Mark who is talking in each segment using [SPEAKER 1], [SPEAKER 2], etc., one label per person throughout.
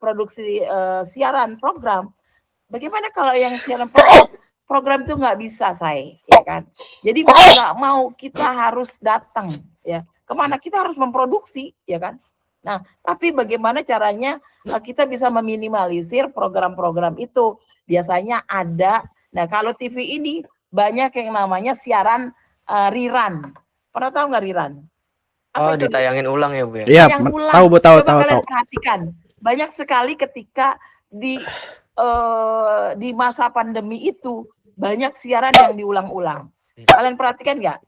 [SPEAKER 1] produksi siaran program. Bagaimana kalau yang siaran program itu nggak bisa, ya kan? Jadi mau nggak mau kita harus datang, ya. Kemana kita harus memproduksi, ya kan? Nah, tapi bagaimana caranya kita bisa meminimalisir program-program itu? Biasanya ada. Nah, kalau TV ini banyak yang namanya siaran rerun. Pernah tahu nggak rerun?
[SPEAKER 2] Apa itu? Ditayangin ulang ya, Bu ya?
[SPEAKER 3] Iya,
[SPEAKER 1] yang ulang.
[SPEAKER 3] tahu Bu, tahu.
[SPEAKER 1] Kalian perhatikan, banyak sekali ketika di masa pandemi itu banyak siaran yang diulang-ulang. Kalian perhatikan nggak?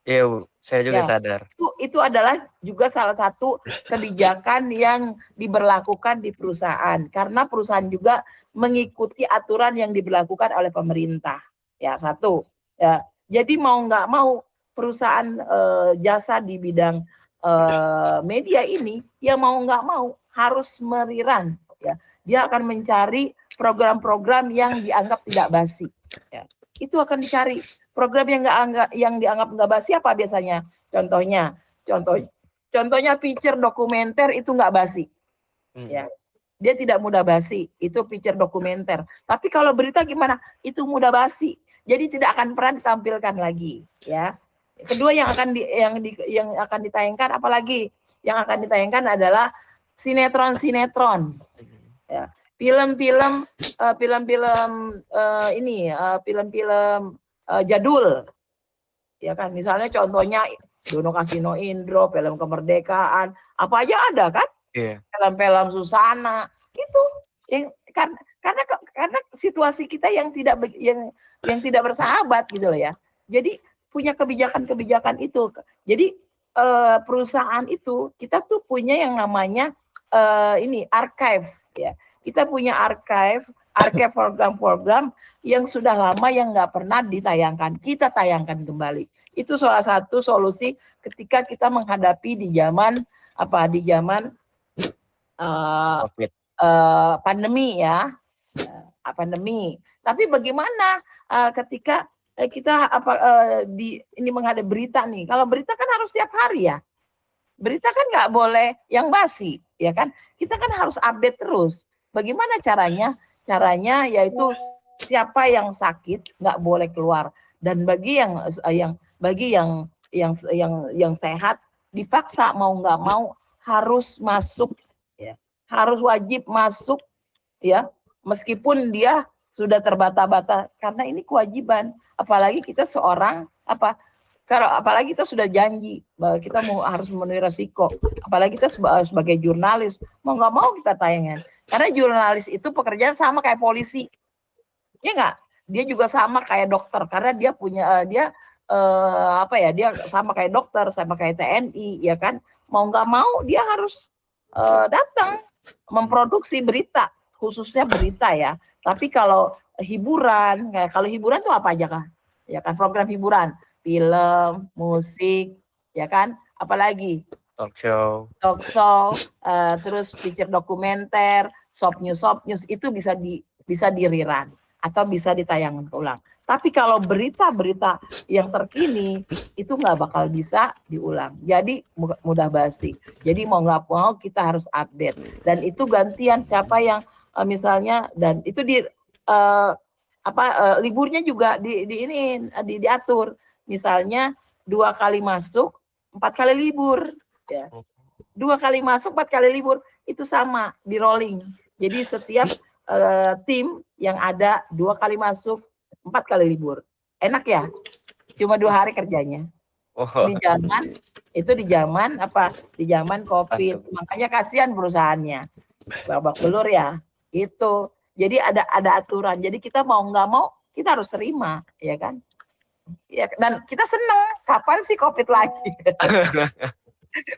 [SPEAKER 2] Iya, Bu. Saya juga sadar.
[SPEAKER 1] Itu adalah juga salah satu kebijakan yang diberlakukan di perusahaan, karena perusahaan juga mengikuti aturan yang diberlakukan oleh pemerintah. Ya, satu. Ya, jadi mau nggak mau perusahaan jasa di bidang media ini, ya mau nggak mau harus meriran. Ya, dia akan mencari program-program yang dianggap tidak basi. Ya, itu akan dicari. Program yang dianggap nggak basi apa biasanya? Contohnya feature dokumenter itu nggak basi. Ya, dia tidak mudah basi. Itu feature dokumenter. Tapi kalau berita gimana? Itu mudah basi. Jadi tidak akan pernah ditampilkan lagi. Ya. Kedua yang akan ditayangkan apalagi? Yang akan ditayangkan adalah sinetron. Ya. Film-film jadul, ya kan, misalnya contohnya Dono Kasino Indro, film kemerdekaan, apa aja ada kan, film-film Susana itu, yang karena situasi kita yang tidak bersahabat gitu loh ya, jadi punya kebijakan itu, jadi perusahaan itu kita tuh punya yang namanya archive, ya, kita punya archive program-program yang sudah lama yang nggak pernah ditayangkan, kita tayangkan kembali. Itu salah satu solusi ketika kita menghadapi di zaman pandemi ya, pandemi. Tapi bagaimana ketika kita ini menghadapi berita nih? Kalau berita kan harus setiap hari ya. Berita kan nggak boleh yang basi, ya kan? Kita kan harus update terus. Bagaimana caranya? Caranya yaitu siapa yang sakit nggak boleh keluar, dan bagi yang sehat dipaksa mau nggak mau harus masuk, ya, harus wajib masuk, ya, meskipun dia sudah terbata-bata, karena ini kewajiban. Apalagi kita apalagi kita sudah janji bahwa kita harus memenuhi resiko, apalagi kita sebagai jurnalis mau nggak mau kita tayangan. Karena jurnalis itu pekerjaan sama kayak polisi, ya nggak? Dia juga sama kayak dokter, karena dia punya dia sama kayak dokter, sama kayak TNI, ya kan? Mau nggak mau dia harus datang memproduksi berita, khususnya berita ya. Tapi kalau hiburan tuh apa aja kan? Ya kan, program hiburan, film, musik, ya kan? Apalagi talk show, terus feature dokumenter, shop news itu bisa di rerun atau bisa ditayangkan ulang. Tapi kalau berita-berita yang terkini itu nggak bakal bisa diulang. Jadi mudah basi. Jadi mau nggak mau kita harus update. Dan itu gantian siapa yang misalnya, dan itu liburnya juga diatur. Misalnya 2 kali masuk, 4 kali libur. Ya. 2 kali masuk, 4 kali libur, itu sama di rolling. Jadi setiap tim yang ada 2 kali masuk, 4 kali libur. Enak ya? Cuma 2 hari kerjanya. Di zaman COVID. Makanya kasihan perusahaannya. Babak belur ya. Itu. Jadi ada aturan. Jadi kita mau nggak mau, kita harus terima, ya kan? Ya, dan kita seneng. Kapan sih COVID lagi?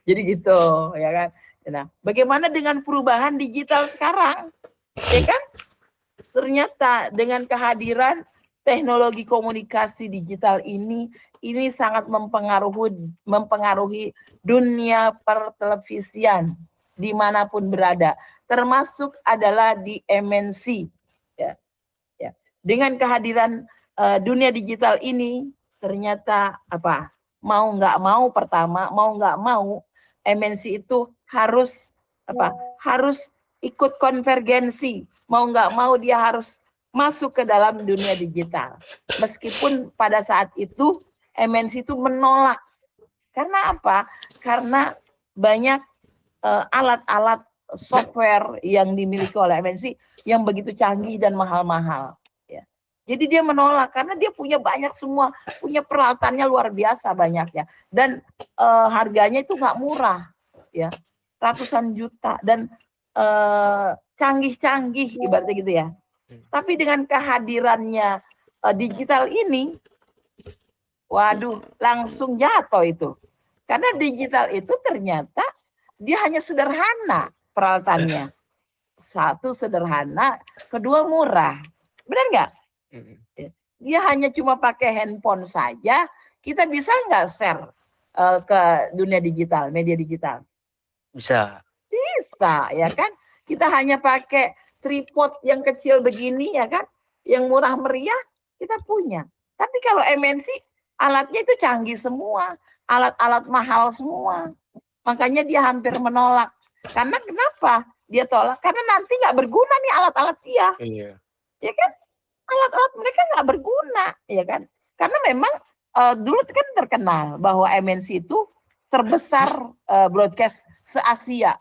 [SPEAKER 1] Jadi gitu, ya kan? Nah, bagaimana dengan perubahan digital sekarang? Ya kan? Ternyata dengan kehadiran teknologi komunikasi digital ini sangat mempengaruhi dunia pertelevisian dimanapun berada, termasuk adalah di MNC. Ya. Dengan kehadiran dunia digital ini, ternyata mau nggak mau MNC itu harus ikut konvergensi. Mau nggak mau dia harus masuk ke dalam dunia digital. Meskipun pada saat itu MNC itu menolak. Karena apa? Karena banyak alat-alat software yang dimiliki oleh MNC yang begitu canggih dan mahal-mahal. Ya. Jadi dia menolak karena dia punya banyak semua, punya peralatannya luar biasa banyaknya. Dan harganya itu nggak murah, ya, ratusan juta dan canggih-canggih ibaratnya gitu ya. Tapi dengan kehadirannya digital ini, waduh, langsung jatuh itu. Karena digital itu ternyata dia hanya sederhana peralatannya. Satu sederhana, kedua murah. Benar nggak? Dia hanya cuma pakai handphone saja, kita bisa nggak share ke dunia digital, media digital?
[SPEAKER 2] Bisa.
[SPEAKER 1] Bisa, ya kan? Kita hanya pakai tripod yang kecil begini, ya kan? Yang murah meriah, kita punya. Tapi kalau MNC, alatnya itu canggih semua. Alat-alat mahal semua. Makanya dia hampir menolak. Karena kenapa dia tolak? Karena nanti nggak berguna nih alat-alat dia.
[SPEAKER 2] Iya.
[SPEAKER 1] Ya kan? Alat-alat mereka nggak berguna, ya kan? Karena memang dulu kan terkenal bahwa MNC itu terbesar broadcast se-Asia.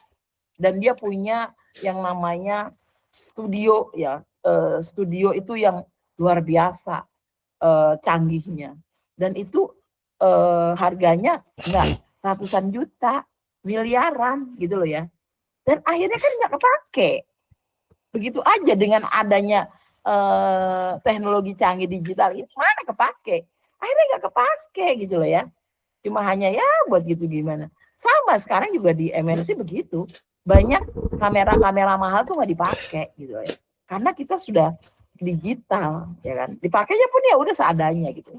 [SPEAKER 1] Dan dia punya yang namanya studio, ya. Studio itu yang luar biasa canggihnya. Dan itu harganya enggak ratusan juta, miliaran gitu loh ya. Dan akhirnya kan nggak kepake. Begitu aja dengan adanya teknologi canggih digital itu mana kepake. Akhirnya nggak kepake gitu loh ya. Cuma hanya ya buat gitu gimana. Sama sekarang juga di MNC begitu. Banyak kamera-kamera mahal tuh nggak dipakai gitu loh ya. Karena kita sudah digital ya kan. Dipakainya pun ya udah seadanya gitu.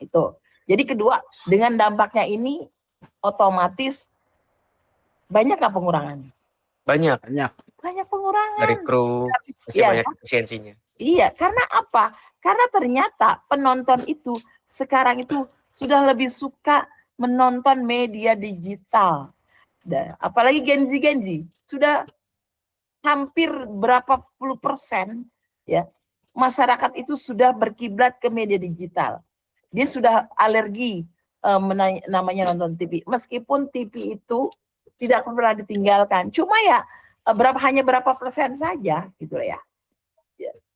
[SPEAKER 1] Itu. Jadi kedua, dengan dampaknya ini otomatis banyak nggak pengurangan?
[SPEAKER 2] Banyak.
[SPEAKER 1] Banyak pengurangan.
[SPEAKER 2] Dari kru pasti
[SPEAKER 1] Iya,
[SPEAKER 2] banyak efisiensinya.
[SPEAKER 1] iya, karena apa? Karena ternyata penonton itu sekarang itu sudah lebih suka menonton media digital. Apalagi Gen Z sudah hampir berapa puluh persen ya masyarakat itu sudah berkiblat ke media digital. Dia sudah alergi namanya nonton TV. Meskipun TV itu tidak pernah ditinggalkan. Cuma ya hanya berapa persen saja gitu ya.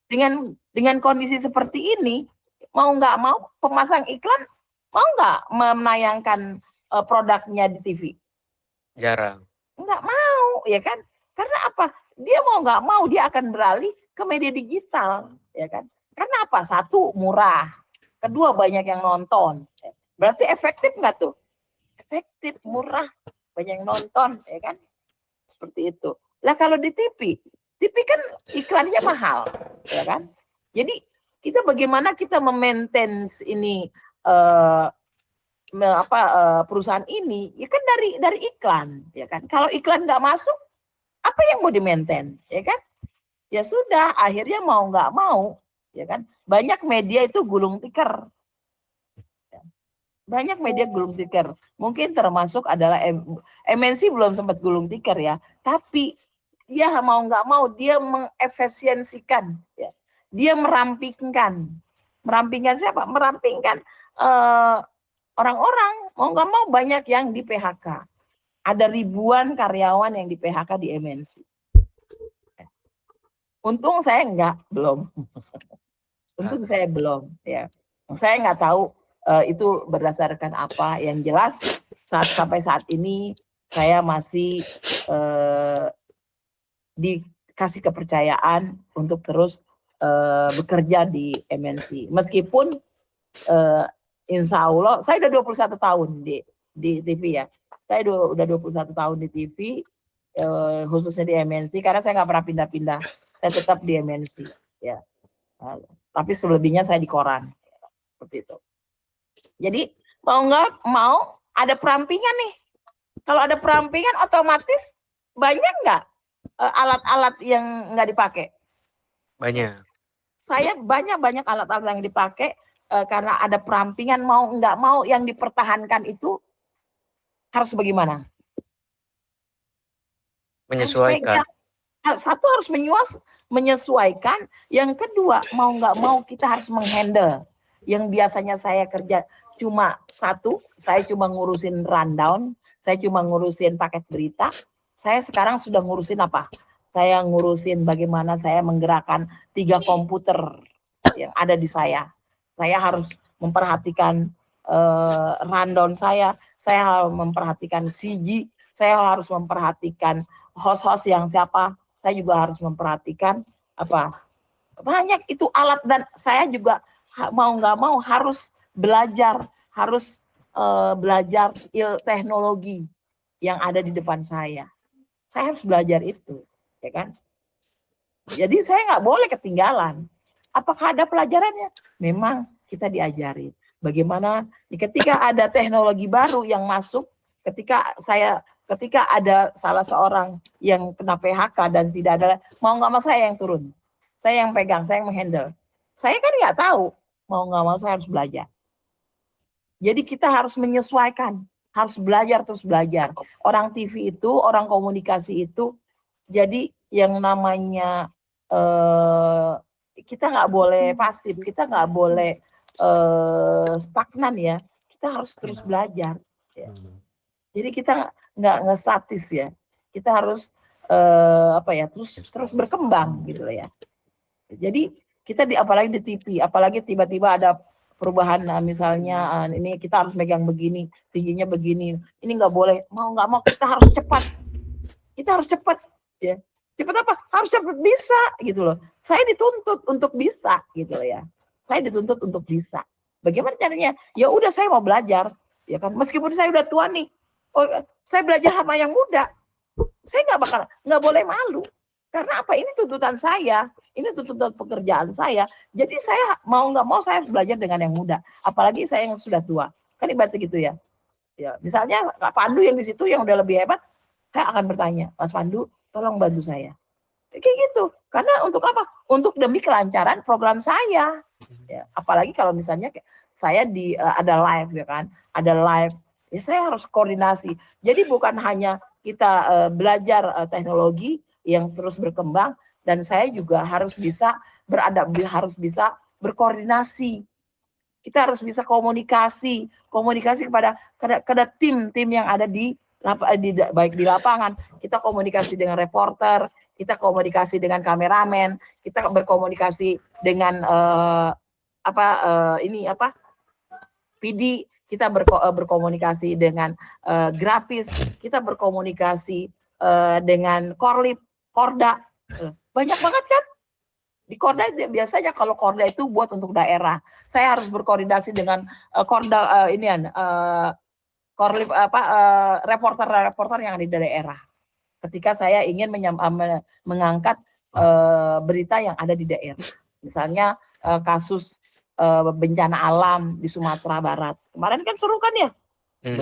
[SPEAKER 1] Dengan kondisi seperti ini, mau nggak mau pemasang iklan mau nggak menayangkan produknya di TV?
[SPEAKER 2] Jarang.
[SPEAKER 1] Nggak mau, ya kan? Karena apa? Dia mau nggak mau dia akan beralih ke media digital, ya kan? Karena apa? Satu, murah. Kedua, banyak yang nonton. Berarti efektif nggak tuh? Efektif, murah, banyak yang nonton, ya kan? Seperti itu. Lah kalau di TV kan iklannya mahal, ya kan? Jadi kita bagaimana kita memaintain ini perusahaan ini, ya kan dari iklan, ya kan? Kalau iklan nggak masuk, apa yang mau di-maintain, ya kan? Ya sudah, akhirnya mau nggak mau, ya kan? Banyak media itu gulung tikar. Banyak media gulung tikar. Mungkin termasuk adalah MNC belum sempat gulung tikar ya, tapi dia mau nggak mau dia mengefisiensikan, ya. Dia merampingkan siapa? Merampingkan orang-orang, mau nggak mau banyak yang di PHK. Ada ribuan karyawan yang di PHK di MNC. Untung saya belum. Untung saya belum, ya. Saya nggak tahu itu berdasarkan apa. Yang jelas sampai saat ini saya masih dikasih kepercayaan untuk terus bekerja di MNC. Meskipun insya Allah saya udah 21 tahun di TV ya. Saya udah 21 tahun di TV, khususnya di MNC, karena saya nggak pernah pindah-pindah. Saya tetap di MNC. Ya. Tapi selebihnya saya di koran. Seperti itu. Jadi mau nggak mau ada perampingan nih. Kalau ada perampingan otomatis banyak nggak alat-alat yang nggak dipakai?
[SPEAKER 2] Banyak.
[SPEAKER 1] Saya banyak alat-alat yang dipakai karena ada perampingan, mau nggak mau yang dipertahankan itu harus bagaimana?
[SPEAKER 2] Menyesuaikan.
[SPEAKER 1] Satu harus menyesuaikan, yang kedua mau nggak mau kita harus menghandle. Yang biasanya saya kerja cuma satu, saya cuma ngurusin rundown, saya cuma ngurusin paket berita, saya sekarang sudah ngurusin apa? Saya ngurusin bagaimana saya menggerakkan 3 komputer yang ada di saya. Saya harus memperhatikan rundown saya harus memperhatikan CG, saya harus memperhatikan host-host yang siapa, saya juga harus memperhatikan apa, banyak itu alat, dan saya juga mau nggak mau harus belajar teknologi yang ada di depan saya harus belajar itu, ya kan? Jadi saya nggak boleh ketinggalan. Apakah ada pelajarannya? Memang kita diajari bagaimana ketika ada teknologi baru yang masuk, ketika ada salah seorang yang kena PHK dan tidak ada, mau nggak mau saya yang turun, saya yang pegang, saya yang menghandle. Saya kan nggak tahu, mau nggak mau saya harus belajar. Jadi kita harus menyesuaikan, harus belajar terus belajar. Orang TV itu, orang komunikasi itu, jadi yang namanya kita nggak boleh pasif, kita nggak boleh stagnan ya. Kita harus terus belajar. Ya. Jadi kita nggak statis ya. Kita harus terus berkembang gitu ya. Jadi kita apalagi di TV, apalagi tiba-tiba ada perubahan, misalnya ini kita harus megang begini, tingginya begini, ini nggak boleh, mau nggak mau kita harus cepat, ya. Cepat apa? Harus cepat bisa gitu loh. Saya dituntut untuk bisa gitu loh ya. Saya dituntut untuk bisa. Bagaimana caranya? Ya udah saya mau belajar, ya kan. Meskipun saya udah tua nih, saya belajar sama yang muda. Saya nggak boleh malu. Karena apa? Ini tuntutan saya, ini tuntutan pekerjaan saya. Jadi saya mau nggak mau saya harus belajar dengan yang muda. Apalagi saya yang sudah tua. Kan ibaratnya gitu ya. Ya, misalnya Pak Pandu yang di situ yang udah lebih hebat, saya akan bertanya, Mas Pandu, tolong bantu saya. Kayak gitu. Karena untuk apa? Untuk demi kelancaran program saya. Ya, apalagi kalau misalnya saya ada live ya kan, ada live, ya saya harus koordinasi. Jadi bukan hanya kita belajar teknologi yang terus berkembang, dan saya juga harus bisa harus bisa berkoordinasi. Kita harus bisa komunikasi kepada tim yang ada baik di lapangan. Kita komunikasi dengan reporter, kita komunikasi dengan kameramen, kita berkomunikasi dengan PD, kita berkomunikasi dengan grafis, kita berkomunikasi dengan Korda. Banyak banget kan? Di Korda biasanya kalau Korda itu buat untuk daerah. Saya harus berkoordinasi dengan Korda reporter yang ada di daerah. Ketika saya ingin mengangkat berita yang ada di daerah. Misalnya kasus bencana alam di Sumatera Barat. Kemarin kan seru kan ya?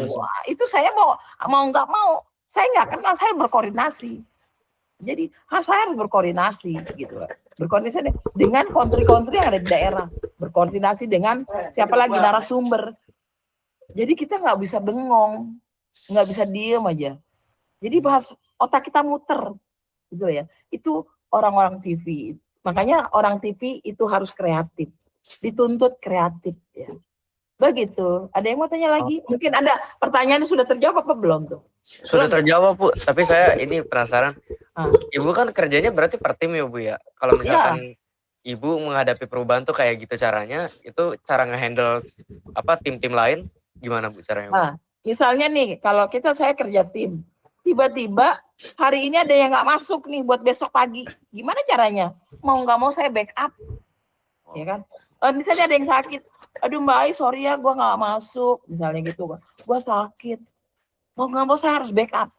[SPEAKER 1] Wah, itu saya mau nggak mau, saya nggak kenal, saya berkoordinasi. Jadi saya harus berkoordinasi gitu, berkoordinasi dengan kontri-kontri yang ada di daerah, berkoordinasi dengan siapa lagi narasumber. Jadi kita nggak bisa bengong, nggak bisa diem aja. Jadi otak kita muter, gitu ya. Itu orang-orang TV. Makanya orang TV itu harus kreatif, dituntut kreatif ya. Begitu. Ada yang mau tanya lagi? Mungkin ada pertanyaan sudah terjawab apa belum tuh?
[SPEAKER 2] Sudah terjawab, Bu. Tapi saya ini penasaran. Ibu kan kerjanya berarti per tim ya, Bu ya. Kalau misalkan Ibu menghadapi perubahan tuh kayak gitu caranya, itu cara ngehandle tim-tim lain gimana, Bu, caranya, Bu?
[SPEAKER 1] Misalnya nih, kalau saya kerja tim, tiba-tiba hari ini ada yang nggak masuk nih buat besok pagi. Gimana caranya? Mau nggak mau saya backup. Ya kan? Misalnya ada yang sakit, aduh Mbak Ai, sorry ya, gue nggak masuk, misalnya gitu, gue sakit, mau nggak mau saya harus backup,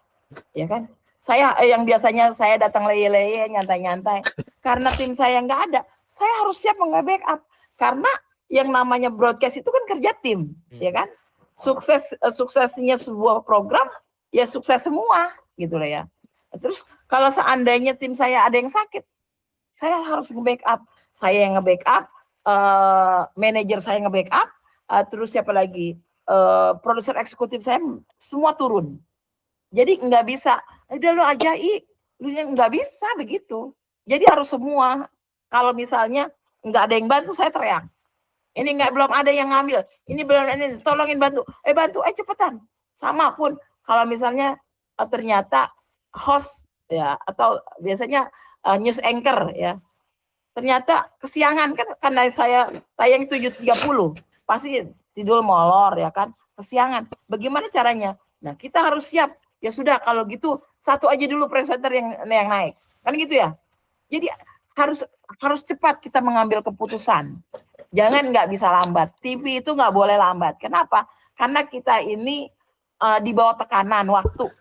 [SPEAKER 1] ya kan? Saya yang biasanya saya datang leye-leye, nyantai-nyantai, karena tim saya nggak ada, saya harus siap nge-backup, karena yang namanya broadcast itu kan kerja tim, ya kan? Suksesnya sebuah program, ya sukses semua, gitu lah ya. Terus kalau seandainya tim saya ada yang sakit, saya harus nge-backup, saya yang nge-backup, manajer saya nge-backup, terus siapa lagi, produser eksekutif saya semua turun. Jadi nggak bisa, udah lo aja Nggak bisa begitu. Jadi harus semua. Kalau misalnya nggak ada yang bantu, saya teriak. Ini belum ada yang ngambil. Ini belum ini, tolongin bantu. Bantu, cepetan. Sama pun kalau misalnya ternyata host ya atau biasanya news anchor ya. Ternyata kesiangan kan karena saya tayang 7.30 pasti tidur molor ya kan, kesiangan. Bagaimana caranya? Nah, kita harus siap. Ya sudah kalau gitu satu aja dulu presenter yang naik. Kan gitu ya. Jadi harus cepat kita mengambil keputusan. Jangan nggak bisa lambat. TV itu nggak boleh lambat. Kenapa? Karena kita ini di bawah tekanan waktu,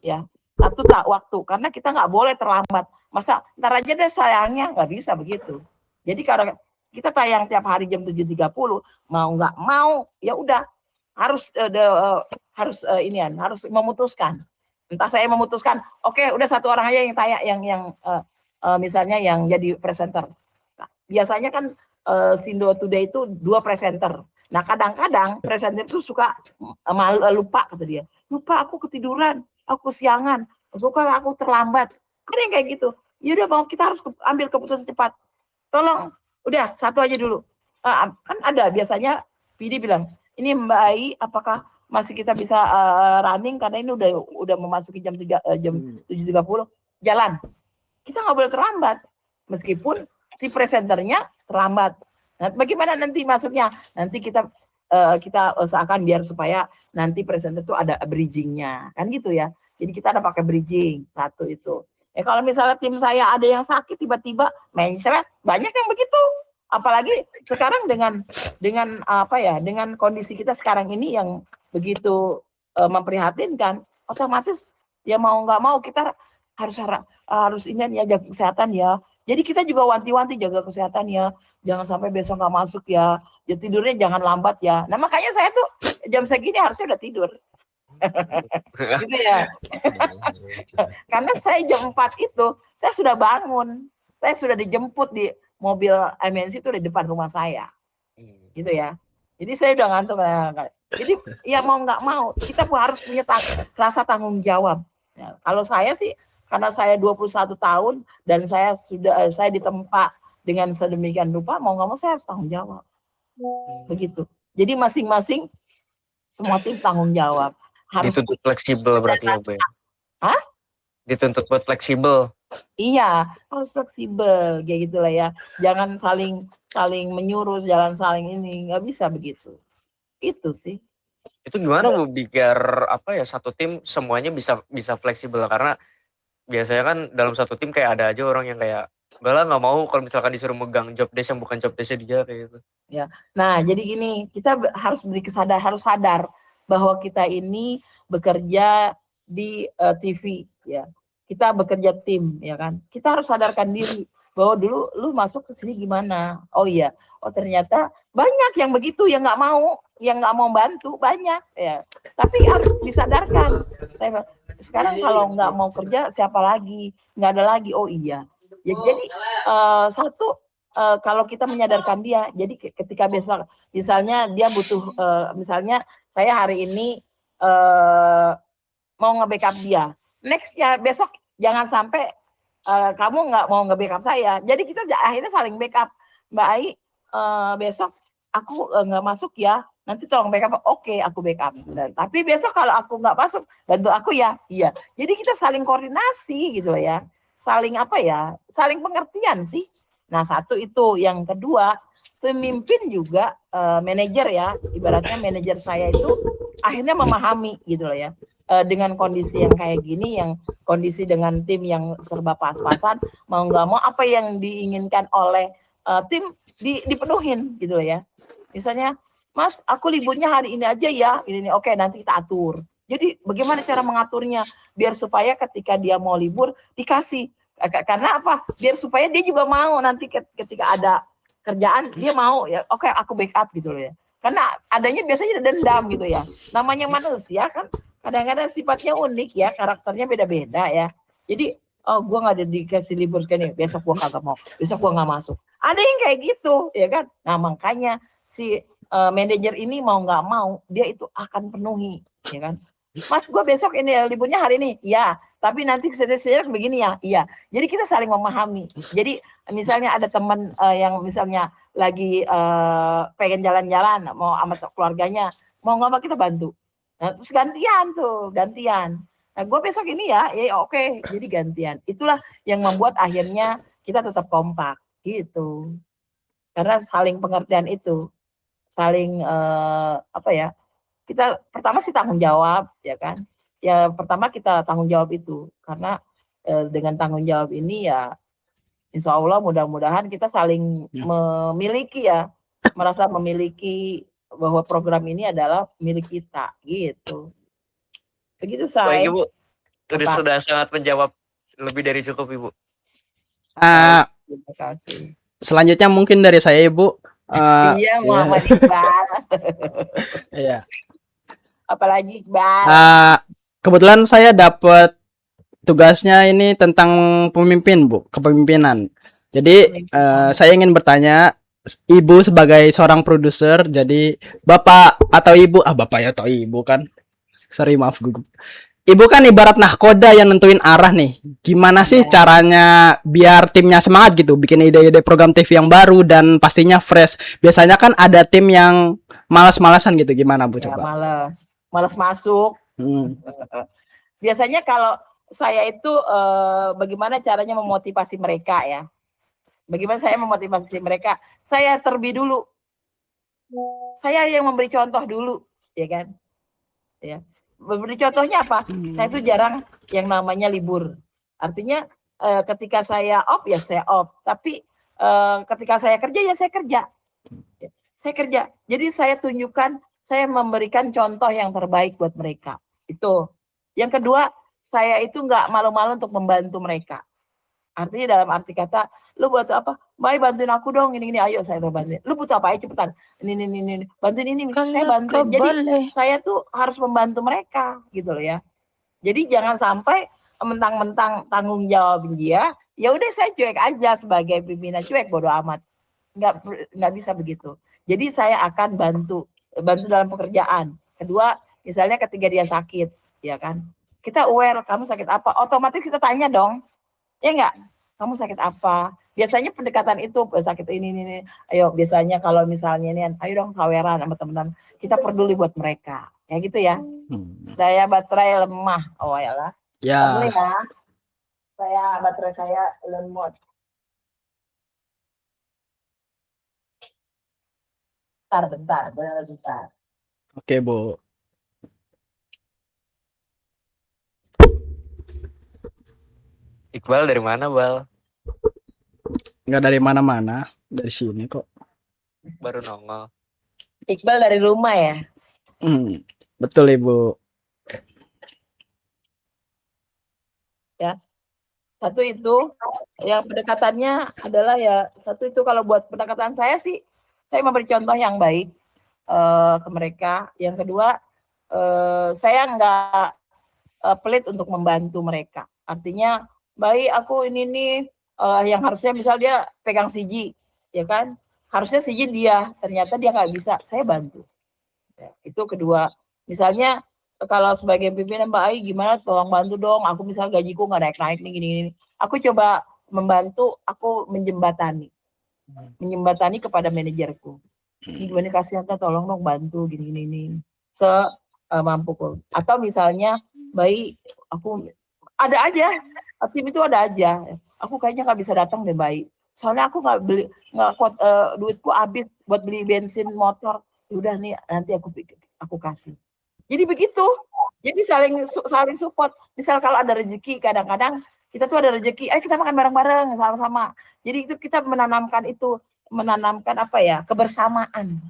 [SPEAKER 1] ya. Satu tak waktu. Karena kita nggak boleh terlambat. Masa ntar aja deh sayangnya, nggak bisa begitu. Jadi kalau kita tayang tiap hari jam 7.30, mau nggak mau, ya udah harus harus memutuskan. Entah saya memutuskan, oke, udah satu orang aja yang tayang, yang misalnya yang jadi presenter. Nah, biasanya kan Sindo Today itu 2 presenter. Nah, kadang-kadang presenter itu suka lupa, kata dia. Lupa, aku ketiduran, aku kesiangan, suka aku terlambat. Ada yang kayak gitu. Ya udah, mau kita harus ambil keputusan cepat. Tolong, udah satu aja dulu. Kan ada biasanya PD bilang, ini Mbak Ai, apakah masih kita bisa running karena ini udah memasuki jam 7.30, jalan. Kita nggak boleh terlambat, meskipun si presenternya terlambat. Nah, bagaimana nanti masuknya? Nanti kita usahakan biar supaya nanti presenter itu ada bridgingnya, kan gitu ya. Jadi kita ada pakai bridging satu itu. Kalau misalnya tim saya ada yang sakit tiba-tiba mencret, banyak yang begitu. Apalagi sekarang dengan apa ya, dengan kondisi kita sekarang ini yang begitu memprihatinkan, otomatis ya mau nggak mau kita harus ini ya, jaga kesehatan ya. Jadi kita juga wanti-wanti jaga kesehatan ya. Jangan sampai besok nggak masuk ya. Ya tidurnya jangan lambat ya. Nah makanya saya tuh jam segini harusnya udah tidur. Gitu ya. Karena saya jam 4 itu saya sudah bangun. Saya sudah dijemput di mobil MNC itu di depan rumah saya. Gitu ya. Jadi saya udah ngantuk. Jadi ya mau nggak mau kita harus punya rasa tanggung jawab. Ya, kalau saya sih karena saya 21 tahun dan saya ditempa dengan sedemikian rupa, mau nggak mau saya harus tanggung jawab. Begitu. Jadi masing-masing semua tim tanggung jawab.
[SPEAKER 2] Harus dituntut fleksibel berarti ya, Bu.
[SPEAKER 1] Hah?
[SPEAKER 2] Dituntut buat fleksibel.
[SPEAKER 1] Iya, harus fleksibel kayak gitulah ya. Jangan saling menyuruh, jangan saling ini, nggak bisa begitu. Itu sih.
[SPEAKER 2] Itu gimana Bu biar apa ya satu tim semuanya bisa fleksibel, karena biasanya kan dalam satu tim kayak ada aja orang yang kayak nggak mau kalau misalkan disuruh megang job desk yang bukan job desk dia kayak gitu.
[SPEAKER 1] Ya. Nah, jadi gini, kita harus harus sadar bahwa kita ini bekerja di TV ya. Kita bekerja tim ya kan. Kita harus sadarkan diri bahwa dulu lu masuk ke sini gimana? Oh iya. Oh ternyata banyak yang begitu yang nggak mau bantu banyak ya. Tapi harus disadarkan. Sekarang kalau nggak mau kerja siapa lagi? Nggak ada lagi. Oh iya. Ya, jadi satu kalau kita menyadarkan dia, jadi ketika besok misalnya dia butuh misalnya saya hari ini mau nge-backup dia, nextnya besok jangan sampai kamu nggak mau nge-backup saya. Jadi kita akhirnya saling backup. Mbak Ai besok aku nggak masuk ya, nanti tolong backup. Oke, aku backup. Dan, tapi besok kalau aku nggak masuk, bantu aku ya. Iya. Jadi kita saling koordinasi gitu ya. Saling apa ya? Saling pengertian sih. Nah, satu itu. Yang kedua, pemimpin juga manajer ya. Ibaratnya manajer saya itu akhirnya memahami gitu loh ya. Dengan kondisi yang kayak gini, yang kondisi dengan tim yang serba pas-pasan, mau nggak mau apa yang diinginkan oleh tim dipenuhin gitu loh ya. Misalnya, Mas, aku liburnya hari ini aja ya. Ini oke, nanti kita atur. Jadi bagaimana cara mengaturnya biar supaya ketika dia mau libur dikasih. Karena apa? Biar supaya dia juga mau nanti ketika ada kerjaan dia mau ya. Oke, aku backup gitu loh ya. Karena adanya biasanya dendam gitu ya. Namanya manusia kan kadang-kadang sifatnya unik ya, karakternya beda-beda ya. Jadi oh gue nggak ada dikasih libur sekali, besok gue kagak mau, besok gue nggak masuk. Ada yang kayak gitu ya kan. Nah makanya si manajer ini mau nggak mau dia itu akan penuhi ya kan. Mas gue besok ini liburnya hari ini, iya. Tapi nanti kesini begini ya, iya. Jadi kita saling memahami. Jadi misalnya ada teman yang misalnya lagi pengen jalan-jalan, mau sama keluarganya, mau nggak mau kita bantu. Nah, terus gantian. Nah, gue besok ini ya oke. Jadi gantian. Itulah yang membuat akhirnya kita tetap kompak gitu. Karena saling pengertian itu, saling apa ya? Kita pertama sih tanggung jawab, ya kan? Ya pertama kita tanggung jawab itu karena dengan tanggung jawab ini ya, insya Allah mudah-mudahan kita saling memiliki ya, merasa memiliki bahwa program ini adalah milik kita gitu. Begitu
[SPEAKER 2] Baik
[SPEAKER 1] saya.
[SPEAKER 2] Ibu, sudah sangat menjawab lebih dari cukup Ibu.
[SPEAKER 1] Terima kasih.
[SPEAKER 3] Selanjutnya mungkin dari saya Ibu.
[SPEAKER 1] Iya Muhammad Iqbal.
[SPEAKER 3] Iya.
[SPEAKER 1] Apalagi Iqbal.
[SPEAKER 3] Kebetulan saya dapat tugasnya ini tentang pemimpin Bu, kepemimpinan. Jadi saya ingin bertanya, Ibu sebagai seorang produser, jadi Bapak atau Ibu, Bapak ya atau Ibu kan, sorry maaf gugup. Ibu kan ibarat nahkoda yang nentuin arah nih. Gimana sih caranya biar timnya semangat gitu, bikin ide-ide program TV yang baru dan pastinya fresh. Biasanya kan ada tim yang malas-malasan gitu, gimana Bu coba?
[SPEAKER 1] Malas masuk. Biasanya kalau saya itu bagaimana caranya memotivasi mereka ya. Bagaimana saya memotivasi mereka? Saya terlebih dulu. Saya yang memberi contoh dulu, ya kan? Ya. Memberi contohnya apa? Saya itu jarang yang namanya libur. Artinya ketika saya off ya saya off. Tapi ketika saya kerja ya saya kerja. Saya kerja. Jadi saya tunjukkan, saya memberikan contoh yang terbaik buat mereka. Itu. Yang kedua, saya itu nggak malu-malu untuk membantu mereka. Artinya dalam arti kata, lu buat apa? Baik, bantuin aku dong, ini, ayo saya bantuin. Lu butuh apa? Ayo cepetan. Ini, bantuin ini. Saya bantuin. Jadi saya tuh harus membantu mereka, gitu loh ya. Jadi jangan sampai mentang-mentang tanggung jawab dia, ya udah saya cuek aja sebagai pimpinan, cuek bodo amat. Nggak bisa begitu. Jadi saya akan bantu dalam pekerjaan. Kedua, misalnya ketika dia sakit, ya kan? Kita aware, kamu sakit apa? Otomatis kita tanya dong. Ya enggak? Kamu sakit apa? Biasanya pendekatan itu sakit ini. Ayo biasanya kalau misalnya ini, ayo dong saweran sama teman-teman. Kita peduli buat mereka. Ya gitu ya. Daya baterai lemah. Oh yalah.
[SPEAKER 3] Ya.
[SPEAKER 1] Baterai saya lemot. Bentar.
[SPEAKER 3] Oke, Bu.
[SPEAKER 2] Iqbal dari mana, Bal?
[SPEAKER 3] Nggak dari mana-mana, dari sini kok.
[SPEAKER 2] Baru nongol.
[SPEAKER 1] Iqbal dari rumah ya?
[SPEAKER 3] Betul, Ibu.
[SPEAKER 1] Ya. Satu itu, yang pendekatannya adalah ya, satu itu kalau buat pendekatan saya sih, saya memberi contoh yang baik ke mereka. Yang kedua, saya nggak pelit untuk membantu mereka. Artinya, baik aku ini nih yang harusnya misal dia pegang CG, ya kan? Harusnya CG dia, ternyata dia nggak bisa, saya bantu. Ya, itu kedua. Misalnya kalau sebagai pimpinan Mbak Ai gimana, tolong bantu dong. Aku misal gajiku nggak naik-naik nih gini. Aku coba membantu, aku menjembatani kepada manajerku. Ini gimana kasihan, tolong dong bantu gini. Semampuku. Atau misalnya, baik aku ada aja, tim itu ada aja. Aku kayaknya nggak bisa datang deh baik. Soalnya aku nggak kuat, duitku habis buat beli bensin motor. Udah nih nanti aku kasih. Jadi begitu. Jadi saling support. Misal kalau ada rezeki, kadang-kadang kita tuh ada rezeki, kita makan bareng-bareng sama-sama. Jadi itu kita menanamkan apa ya, kebersamaan.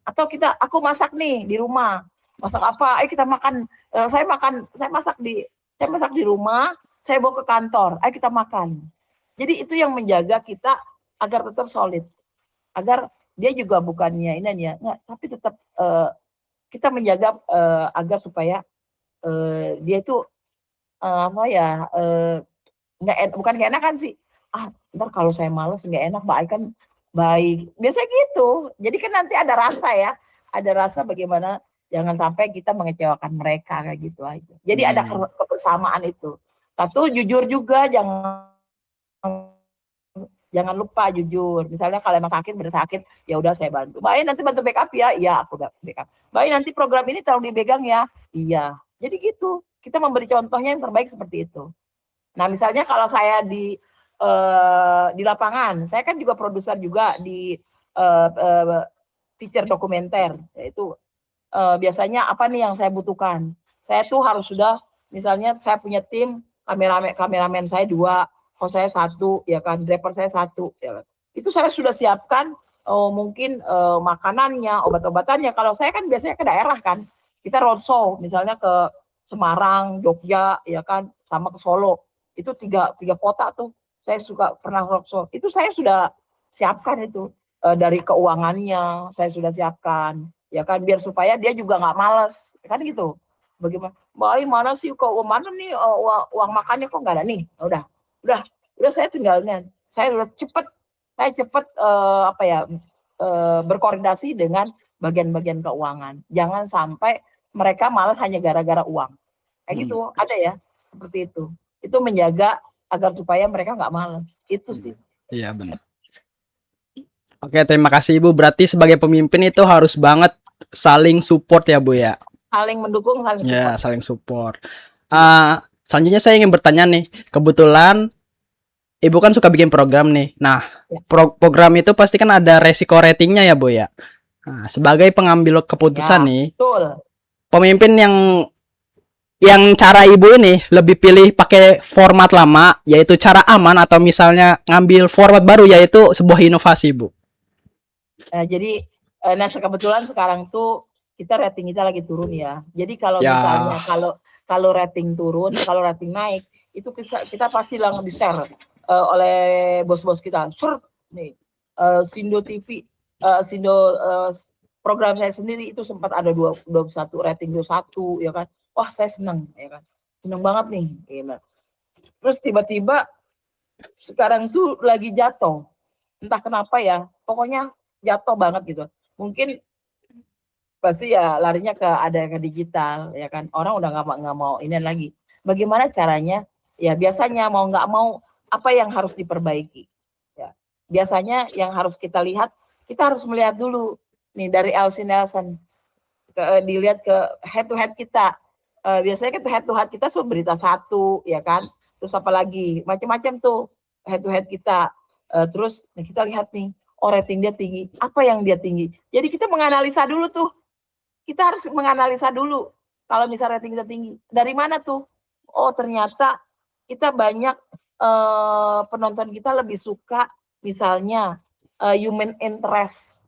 [SPEAKER 1] Atau aku masak nih di rumah. Masak apa? Kita makan. Saya masak di rumah, saya bawa ke kantor. Ayo kita makan. Jadi itu yang menjaga kita agar tetap solid. Agar dia juga bukannya ini ya, enggak, tapi tetap kita menjaga agar supaya dia itu bukan nggak enakan sih. Ntar kalau saya males nggak enak, baik kan baik. Biasanya gitu. Jadi kan nanti ada rasa ya, ada rasa bagaimana Jangan sampai kita mengecewakan mereka kayak gitu aja. Jadi ada kebersamaan itu. Satu, jujur juga, jangan lupa jujur. Misalnya kalau emang sakit, bener sakit, ya udah saya bantu. Mbak Ai nanti bantu backup ya, iya aku backup. Mbak Ai nanti program ini tolong dipegang ya, iya. Jadi gitu, kita memberi contohnya yang terbaik seperti itu. Nah misalnya kalau saya di lapangan, saya kan juga produser juga di feature dokumenter, yaitu biasanya apa nih yang saya butuhkan. Saya tuh harus sudah, misalnya saya punya tim, kameramen saya 2, host saya 1, ya kan, driver saya 1, ya kan. Itu saya sudah siapkan mungkin makanannya, obat-obatannya. Kalau saya kan biasanya ke daerah kan, kita roadshow, misalnya ke Semarang, Jogja, ya kan, sama ke Solo. Itu tiga kota tuh, saya suka pernah roadshow. Itu saya sudah siapkan itu. Dari keuangannya, saya sudah siapkan. Ya kan, biar supaya dia juga nggak males. Kan gitu. Bagaimana? Mbak Ai mana sih, kok mana nih uang makannya kok nggak ada nih? Udah saya tinggalnya. Saya cepet berkoordinasi dengan bagian-bagian keuangan. Jangan sampai mereka malas hanya gara-gara uang. Kayak gitu, ada ya, seperti itu. Itu menjaga agar supaya mereka nggak malas. Itu sih.
[SPEAKER 3] Iya benar. Oke, terima kasih Ibu. Berarti sebagai pemimpin itu harus banget saling support ya Bu ya.
[SPEAKER 1] Saling mendukung, saling support.
[SPEAKER 3] Ya, saling support. Selanjutnya saya ingin bertanya nih. Kebetulan Ibu kan suka bikin program nih. Nah, program itu pasti kan ada resiko ratingnya ya Bu ya. Nah, sebagai pengambil keputusan nih,
[SPEAKER 1] betul.
[SPEAKER 3] Pemimpin yang cara Ibu ini lebih pilih pakai format lama, yaitu cara aman, atau misalnya ngambil format baru, yaitu sebuah inovasi Bu.
[SPEAKER 1] Jadi, kebetulan sekarang tuh kita rating kita lagi turun ya. Jadi kalau misalnya kalau rating turun, kalau rating naik, itu kita pasti langsung di-share oleh bos-bos kita. Nih, Sindo TV, program saya sendiri itu sempat ada 21 rating 21 ya kan. Wah, saya senang ya kan. Senang banget nih. Gitu. Terus tiba-tiba sekarang tuh lagi jatuh. Entah kenapa ya. Pokoknya jatuh banget gitu. Mungkin pasti ya larinya ke digital ya kan. Orang udah nggak mau ini lagi. Bagaimana caranya? Ya biasanya mau nggak mau apa yang harus diperbaiki. Ya. Biasanya yang harus kita lihat, kita harus melihat dulu nih dari LC Nelson. Dilihat ke head to head kita. Biasanya kan head to head kita berita 1 ya kan. Terus apalagi macam-macam tuh head to head kita. Terus kita lihat nih, rating dia tinggi, apa yang dia tinggi. Jadi kita menganalisa dulu tuh. Kita harus menganalisa dulu. Kalau misalnya rating kita tinggi, dari mana tuh? Oh ternyata kita banyak penonton kita lebih suka misalnya human interest.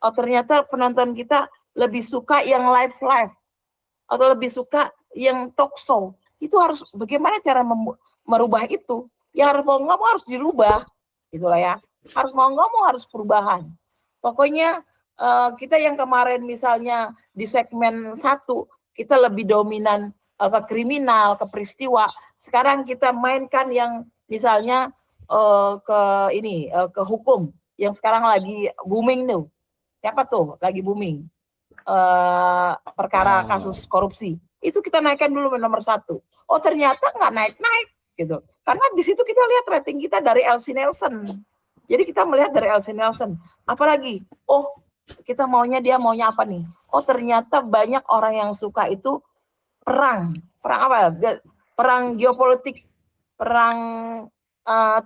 [SPEAKER 1] Oh ternyata penonton kita lebih suka yang live atau lebih suka yang talk show. Itu harus bagaimana cara merubah itu? Ya harus mau nggak mau harus dirubah, gitulah ya. Harus mau nggak mau harus perubahan. Pokoknya kita yang kemarin misalnya di segmen 1 kita lebih dominan ke kriminal, ke peristiwa. Sekarang kita mainkan yang misalnya ke hukum yang sekarang lagi booming tuh. Siapa tuh lagi booming? Perkara kasus korupsi. Itu kita naikkan dulu nomor 1. Oh ternyata nggak naik gitu. Karena di situ kita lihat rating kita dari LC Nelson. Jadi kita melihat dari LC Nelson. Apalagi, oh kita maunya apa nih? Oh ternyata banyak orang yang suka itu perang apa? Perang geopolitik, perang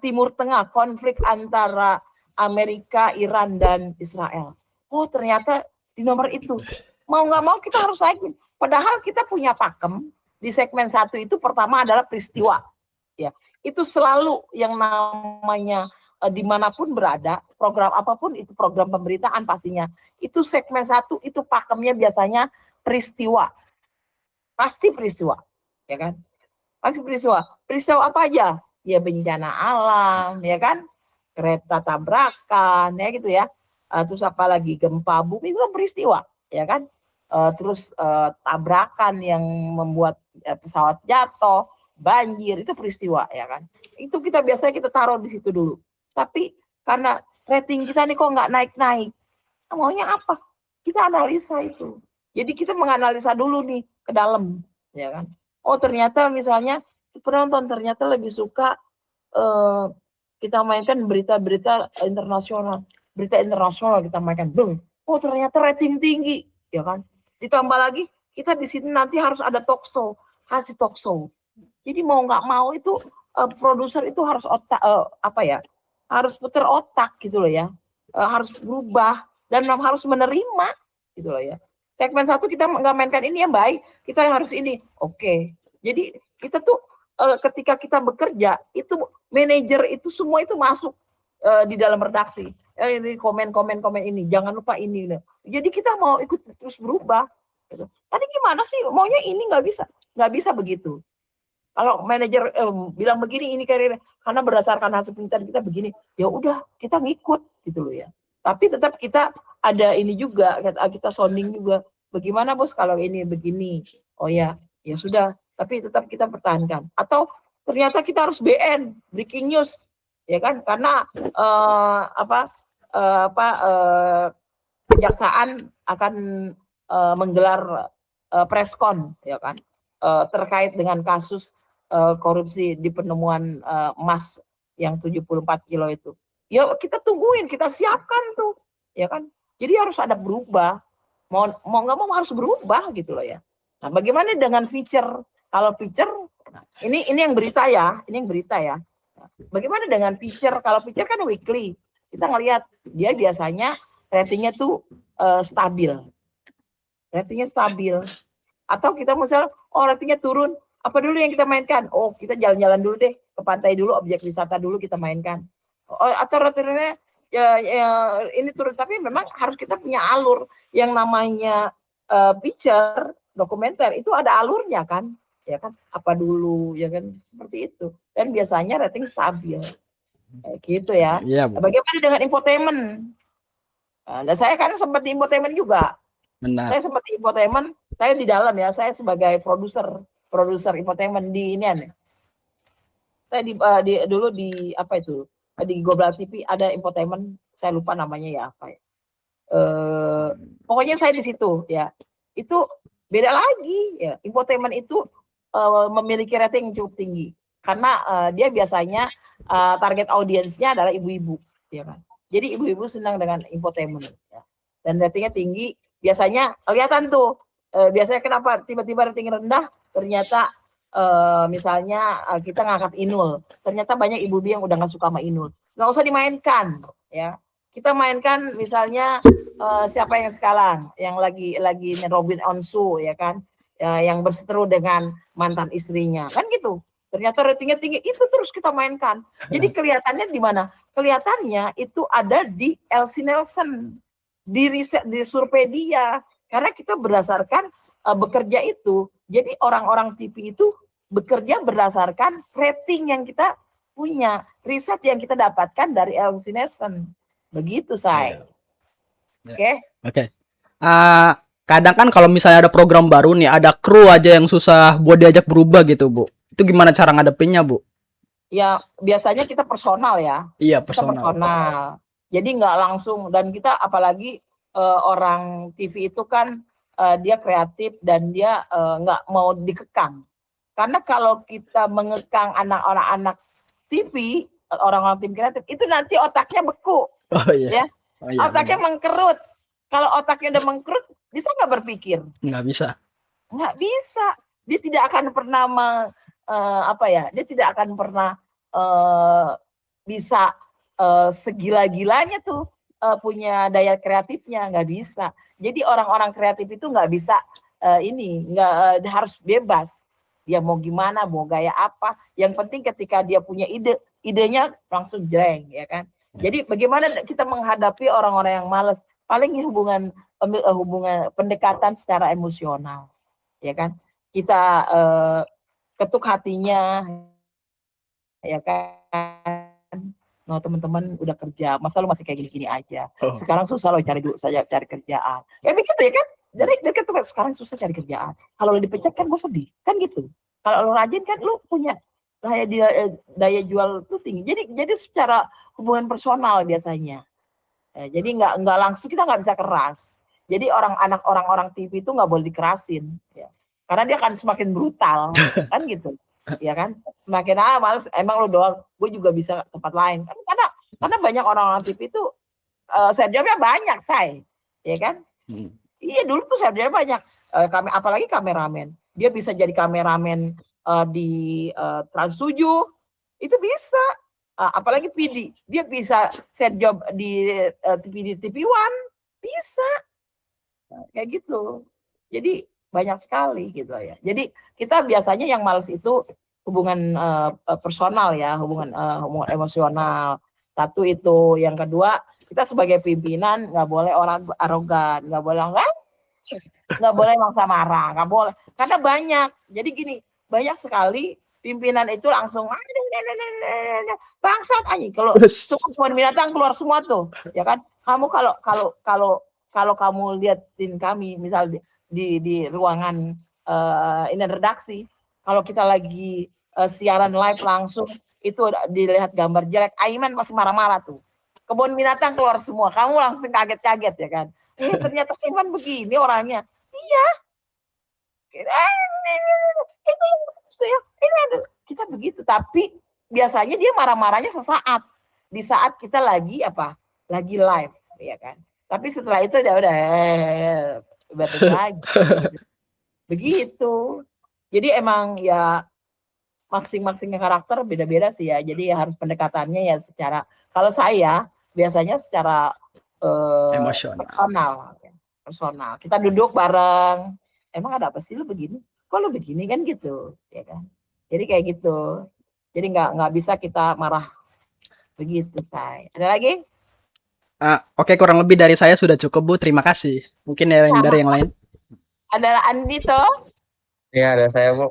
[SPEAKER 1] Timur Tengah, konflik antara Amerika, Iran dan Israel. Oh ternyata di nomor itu. Mau nggak mau kita harus naikin. Padahal kita punya pakem di segmen 1 itu pertama adalah peristiwa. Ya, itu selalu yang namanya dimanapun berada, program apapun itu program pemberitaan pastinya. Itu segmen 1 itu pakemnya biasanya peristiwa. Pasti peristiwa, ya kan? Pasti peristiwa. Peristiwa apa aja? Ya bencana alam, ya kan? Kereta tabrakan, ya gitu ya. Terus apalagi gempa bumi itu kan peristiwa, ya kan? Terus tabrakan yang membuat pesawat jatuh, banjir itu peristiwa, ya kan? Itu biasanya kita taruh di situ dulu. Tapi karena rating kita nih kok nggak naik-naik, maunya apa? Kita analisa itu. Jadi kita menganalisa dulu nih ke dalam, ya kan. Oh ternyata misalnya penonton ternyata lebih suka kita mainkan berita-berita internasional, berita internasional kita mainkan, oh ternyata rating tinggi, ya kan. Ditambah lagi kita di sini nanti harus ada talk show, hasil talk show. Jadi mau nggak mau itu produser itu harus harus putar otak gitu loh ya, harus berubah dan harus menerima gitu loh ya. Segmen 1 kita nggak mainkan ini yang baik, kita harus ini. Oke. Jadi kita tuh ketika kita bekerja itu manajer itu semua itu masuk di dalam redaksi. Ini komen ini, jangan lupa ini. Jadi kita mau ikut terus berubah. Gitu. Tadi gimana sih maunya ini nggak bisa begitu. Kalau manajer bilang begini ini karena berdasarkan hasil penelitian kita begini, ya udah kita ngikut gitu loh ya. Tapi tetap kita ada ini juga, kita sounding juga. Bagaimana bos kalau ini begini? Oh ya, ya sudah. Tapi tetap kita pertahankan. Atau ternyata kita harus BN, breaking news, ya kan? Karena kejaksaan akan menggelar preskon, ya kan? Terkait dengan kasus korupsi di penemuan emas yang 74 kilo itu. Ya kita tungguin, kita siapkan tuh, ya kan? Jadi harus ada berubah. Mau nggak mau harus berubah gitu loh ya. Nah, bagaimana dengan feature? Kalau feature, ini yang berita ya, Nah, bagaimana dengan feature? Kalau feature kan weekly, kita ngelihat dia biasanya ratingnya tuh stabil. Ratingnya stabil. Atau kita misalnya, ratingnya turun, apa dulu yang kita mainkan? Oh, kita jalan-jalan dulu deh, ke pantai dulu, objek wisata dulu kita mainkan. Atau ratingnya ya ini turun, tapi memang harus kita punya alur yang namanya picture dokumenter itu ada alurnya kan, ya kan, apa dulu ya kan, seperti itu, dan biasanya rating stabil gitu ya.
[SPEAKER 3] Iya, Bu.
[SPEAKER 1] Bagaimana dengan infotainment? Nah, saya kan sempat di infotainment juga.
[SPEAKER 3] Benar.
[SPEAKER 1] Saya sempat di infotainment, saya di dalam ya, saya sebagai produser infotainment di ini ya. Saya dulu di apa itu, di Global TV ada infotainment, saya lupa namanya ya apa ya. Pokoknya saya di situ ya. Itu beda lagi ya. Infotainment itu memiliki rating yang cukup tinggi karena dia biasanya target audiensnya adalah ibu-ibu, ya kan. Jadi ibu-ibu senang dengan infotainment ya. Dan ratingnya tinggi, biasanya kelihatan tuh. Biasanya kenapa tiba-tiba rating rendah? Ternyata misalnya kita ngangkat Inul, ternyata banyak ibu-ibu yang udah nggak suka sama Inul, nggak usah dimainkan ya. Kita mainkan misalnya siapa yang sekarang yang lagi Robin Onsu ya kan, yang berseteru dengan mantan istrinya kan gitu. Ternyata ratingnya tinggi, itu terus kita mainkan. Jadi kelihatannya di mana? Kelihatannya itu ada di LC Nielsen, di riset, di survei dia. Karena kita berdasarkan bekerja itu. Jadi orang-orang TV itu bekerja berdasarkan rating yang kita punya, riset yang kita dapatkan dari LC Nielsen. Begitu, Say.
[SPEAKER 3] Oke. Kadang kan kalau misalnya ada program baru nih, ada kru aja yang susah buat diajak berubah gitu, Bu. Itu gimana cara ngadepinnya, Bu?
[SPEAKER 1] Ya, biasanya kita personal ya.
[SPEAKER 3] Iya,
[SPEAKER 1] personal. Kita personal. Jadi nggak langsung, dan kita apalagi orang TV itu kan dia kreatif dan dia nggak mau dikekang. Karena kalau kita mengekang anak-anak TV, orang-orang tim kreatif, itu nanti otaknya beku.
[SPEAKER 3] Oh iya.
[SPEAKER 1] Ya? Oh, iya, otaknya mengkerut. Kalau otaknya udah mengkerut, bisa nggak berpikir?
[SPEAKER 3] Nggak bisa.
[SPEAKER 1] Nggak bisa. Dia tidak akan pernah dia tidak akan pernah bisa segila-gilanya tuh punya daya kreatifnya, nggak bisa. Jadi orang-orang kreatif itu nggak bisa nggak harus bebas. Dia mau gimana, mau gaya apa. Yang penting ketika dia punya idenya langsung jreng, ya kan. Jadi bagaimana kita menghadapi orang-orang yang malas? Paling hubungan pendekatan secara emosional, ya kan. Kita ketuk hatinya, ya kan. No, teman-teman udah kerja, masa lu masih kayak gini-gini aja. Sekarang susah lo cari kerjaan. Ya begitu ya kan. Jadi sekarang susah cari kerjaan. Kalau lo dipecat kan gue sedih, kan gitu. Kalau lo rajin kan lo punya daya jual tuh tinggi. Jadi secara hubungan personal biasanya. Jadi nggak langsung, kita nggak bisa keras. Jadi orang-orang TV itu nggak boleh dikerasin, ya. Karena dia akan semakin brutal, kan gitu, ya kan? Semakin males, emang lu doang, gue juga bisa tempat lain. Kan karena banyak orang-orang TV itu side jobnya banyak, ya kan? Iya dulu tuh side jobnya banyak. Apalagi kameramen, dia bisa jadi kameramen di Trans 7, itu bisa. Apalagi PD, dia bisa set job di TV One, bisa kayak gitu. Jadi banyak sekali gitu ya. Jadi kita biasanya yang males itu hubungan personal ya, hubungan emosional. Satu itu, yang kedua kita sebagai pimpinan nggak boleh orang arogan, nggak boleh maksa marah, nggak boleh. Karena banyak. Jadi gini, banyak sekali pimpinan itu langsung bangsat anjing, kalau kebun binatang keluar semua tuh, ya kan? Kamu kalau kamu liatin kami misal di ruangan ini redaksi, kalau kita lagi siaran live langsung itu dilihat gambar jelek, Aiman masih marah-marah tuh. Kebun binatang keluar semua, kamu langsung kaget-kaget ya kan? Ternyata Aiman begini orangnya. Iya. Itu ya. Ini ada. Kita begitu, tapi biasanya dia marah-marahnya sesaat, di saat kita lagi live, ya kan. Tapi setelah itu udah batas lagi. Begitu. Jadi emang ya masing-masing karakter beda-beda sih ya. Jadi ya harus pendekatannya ya secara, kalau saya biasanya secara personal. Kita duduk bareng. Emang ada apa sih lu begini? Kok lu begini kan gitu, ya kan? Jadi kayak gitu. Jadi nggak bisa kita marah begitu, say. Ada lagi?
[SPEAKER 3] Oke, kurang lebih dari saya sudah cukup, Bu. Terima kasih. Mungkin dari yang lain.
[SPEAKER 1] Ada Andito?
[SPEAKER 2] Ya, ada saya, Bu.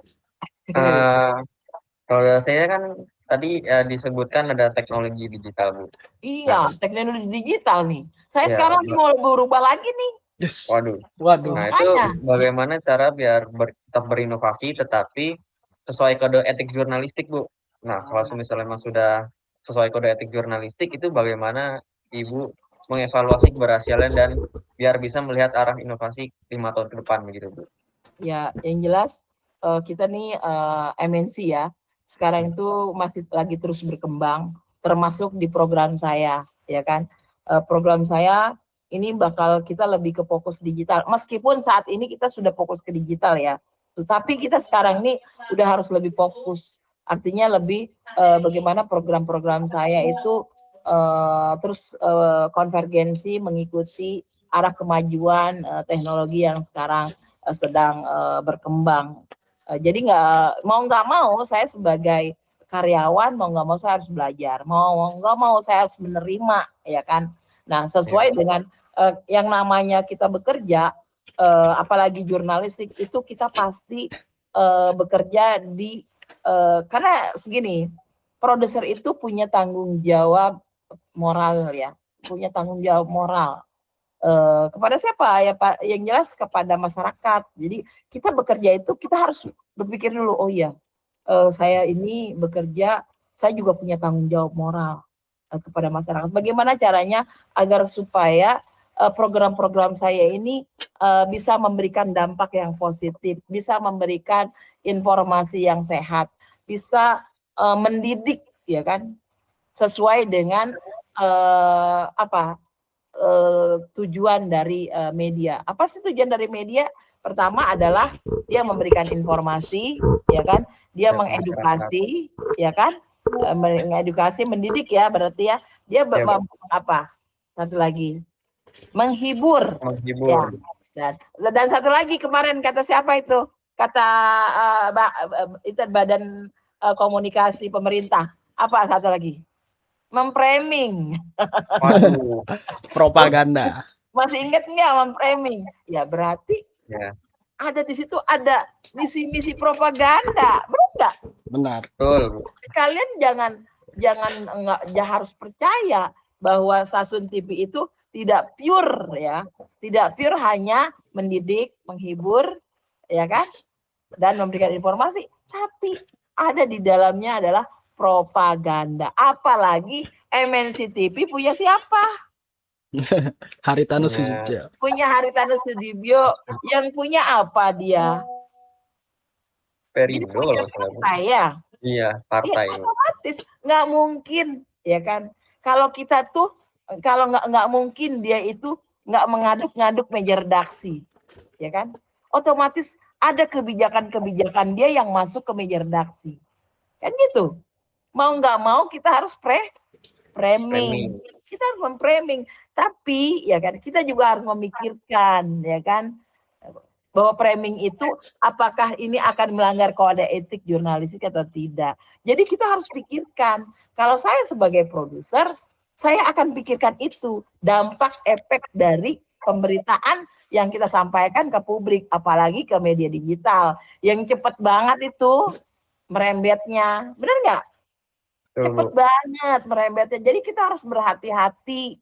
[SPEAKER 2] Kalau saya kan tadi disebutkan ada teknologi digital, Bu.
[SPEAKER 1] Iya, teknologi digital nih. Saya sekarang mau berubah lagi nih.
[SPEAKER 3] Yes.
[SPEAKER 2] Waduh. Nah, itu bagaimana cara biar tetap berinovasi tetapi sesuai kode etik jurnalistik, Bu. Nah, kalau misalnya memang sudah sesuai kode etik jurnalistik, itu bagaimana Ibu mengevaluasi keberhasilan dan biar bisa melihat arah inovasi 5 tahun ke depan begitu, Bu?
[SPEAKER 1] Ya, yang jelas kita nih MNC ya. Sekarang itu masih lagi terus berkembang, termasuk di program saya, ya kan? Program saya ini bakal kita lebih ke fokus digital. Meskipun saat ini kita sudah fokus ke digital ya, tetapi kita sekarang ini udah harus lebih fokus. Artinya lebih bagaimana program-program saya itu terus konvergensi mengikuti arah kemajuan teknologi yang sekarang sedang berkembang. Jadi nggak mau saya sebagai karyawan, mau nggak mau saya harus belajar, mau nggak mau saya harus menerima, ya kan. Nah, sesuai dengan yang namanya kita bekerja, apalagi jurnalistik itu kita pasti bekerja di karena segini, produser itu punya tanggung jawab moral ya, punya tanggung jawab moral kepada siapa ya Pak? Yang jelas kepada masyarakat. Jadi kita bekerja itu kita harus berpikir dulu, oh iya, saya ini bekerja, saya juga punya tanggung jawab moral kepada masyarakat. Bagaimana caranya agar supaya program-program saya ini bisa memberikan dampak yang positif, bisa memberikan informasi yang sehat, bisa mendidik, ya kan, sesuai dengan tujuan dari media. Apa sih tujuan dari media? Pertama adalah dia memberikan informasi, ya kan? Dia mengedukasi, ya kan? Mengedukasi, mendidik ya, berarti ya. Dia apa? Satu lagi, menghibur. Ya. Dan satu lagi kemarin kata siapa itu? Kata itu Badan Komunikasi Pemerintah. Apa satu lagi? Memframing.
[SPEAKER 2] Waduh.
[SPEAKER 3] Propaganda.
[SPEAKER 1] Masih ingat nggak memframing? Ya berarti ada di situ ada misi-misi propaganda, benar nggak?
[SPEAKER 3] Benar.
[SPEAKER 2] Betul.
[SPEAKER 1] Kalian jangan harus percaya bahwa stasiun TV itu tidak pure ya, tidak pure hanya mendidik, menghibur, ya kan, dan memberikan informasi, tapi ada di dalamnya adalah propaganda. Apalagi MNC TV punya siapa?
[SPEAKER 3] Haritanu
[SPEAKER 2] Punya
[SPEAKER 3] Sudibyo.
[SPEAKER 1] Punya Haritanu Sudibyo, yang punya apa dia? Jadi
[SPEAKER 2] Perindo
[SPEAKER 1] punya
[SPEAKER 2] kalau nggak salah, Bu.
[SPEAKER 1] partai ya.
[SPEAKER 2] Iya,
[SPEAKER 1] Ya
[SPEAKER 2] partai, Bu.
[SPEAKER 1] otomatis nggak mungkin, ya kan? Kalau kita tuh, kalau nggak mungkin dia itu nggak mengaduk-ngaduk meja redaksi, ya kan? Otomatis ada kebijakan-kebijakan dia yang masuk ke meja redaksi, kan gitu. Mau nggak mau kita harus framing, kita harus memframing. Tapi ya kan kita juga harus memikirkan, ya kan, bahwa framing itu apakah ini akan melanggar kode etik jurnalistik atau tidak. Jadi kita harus pikirkan. Kalau saya sebagai produser, saya akan pikirkan itu, dampak efek dari pemberitaan yang kita sampaikan ke publik, apalagi ke media digital yang cepet banget itu merembetnya, benar nggak? Cepet banget merembetnya. Jadi kita harus berhati-hati.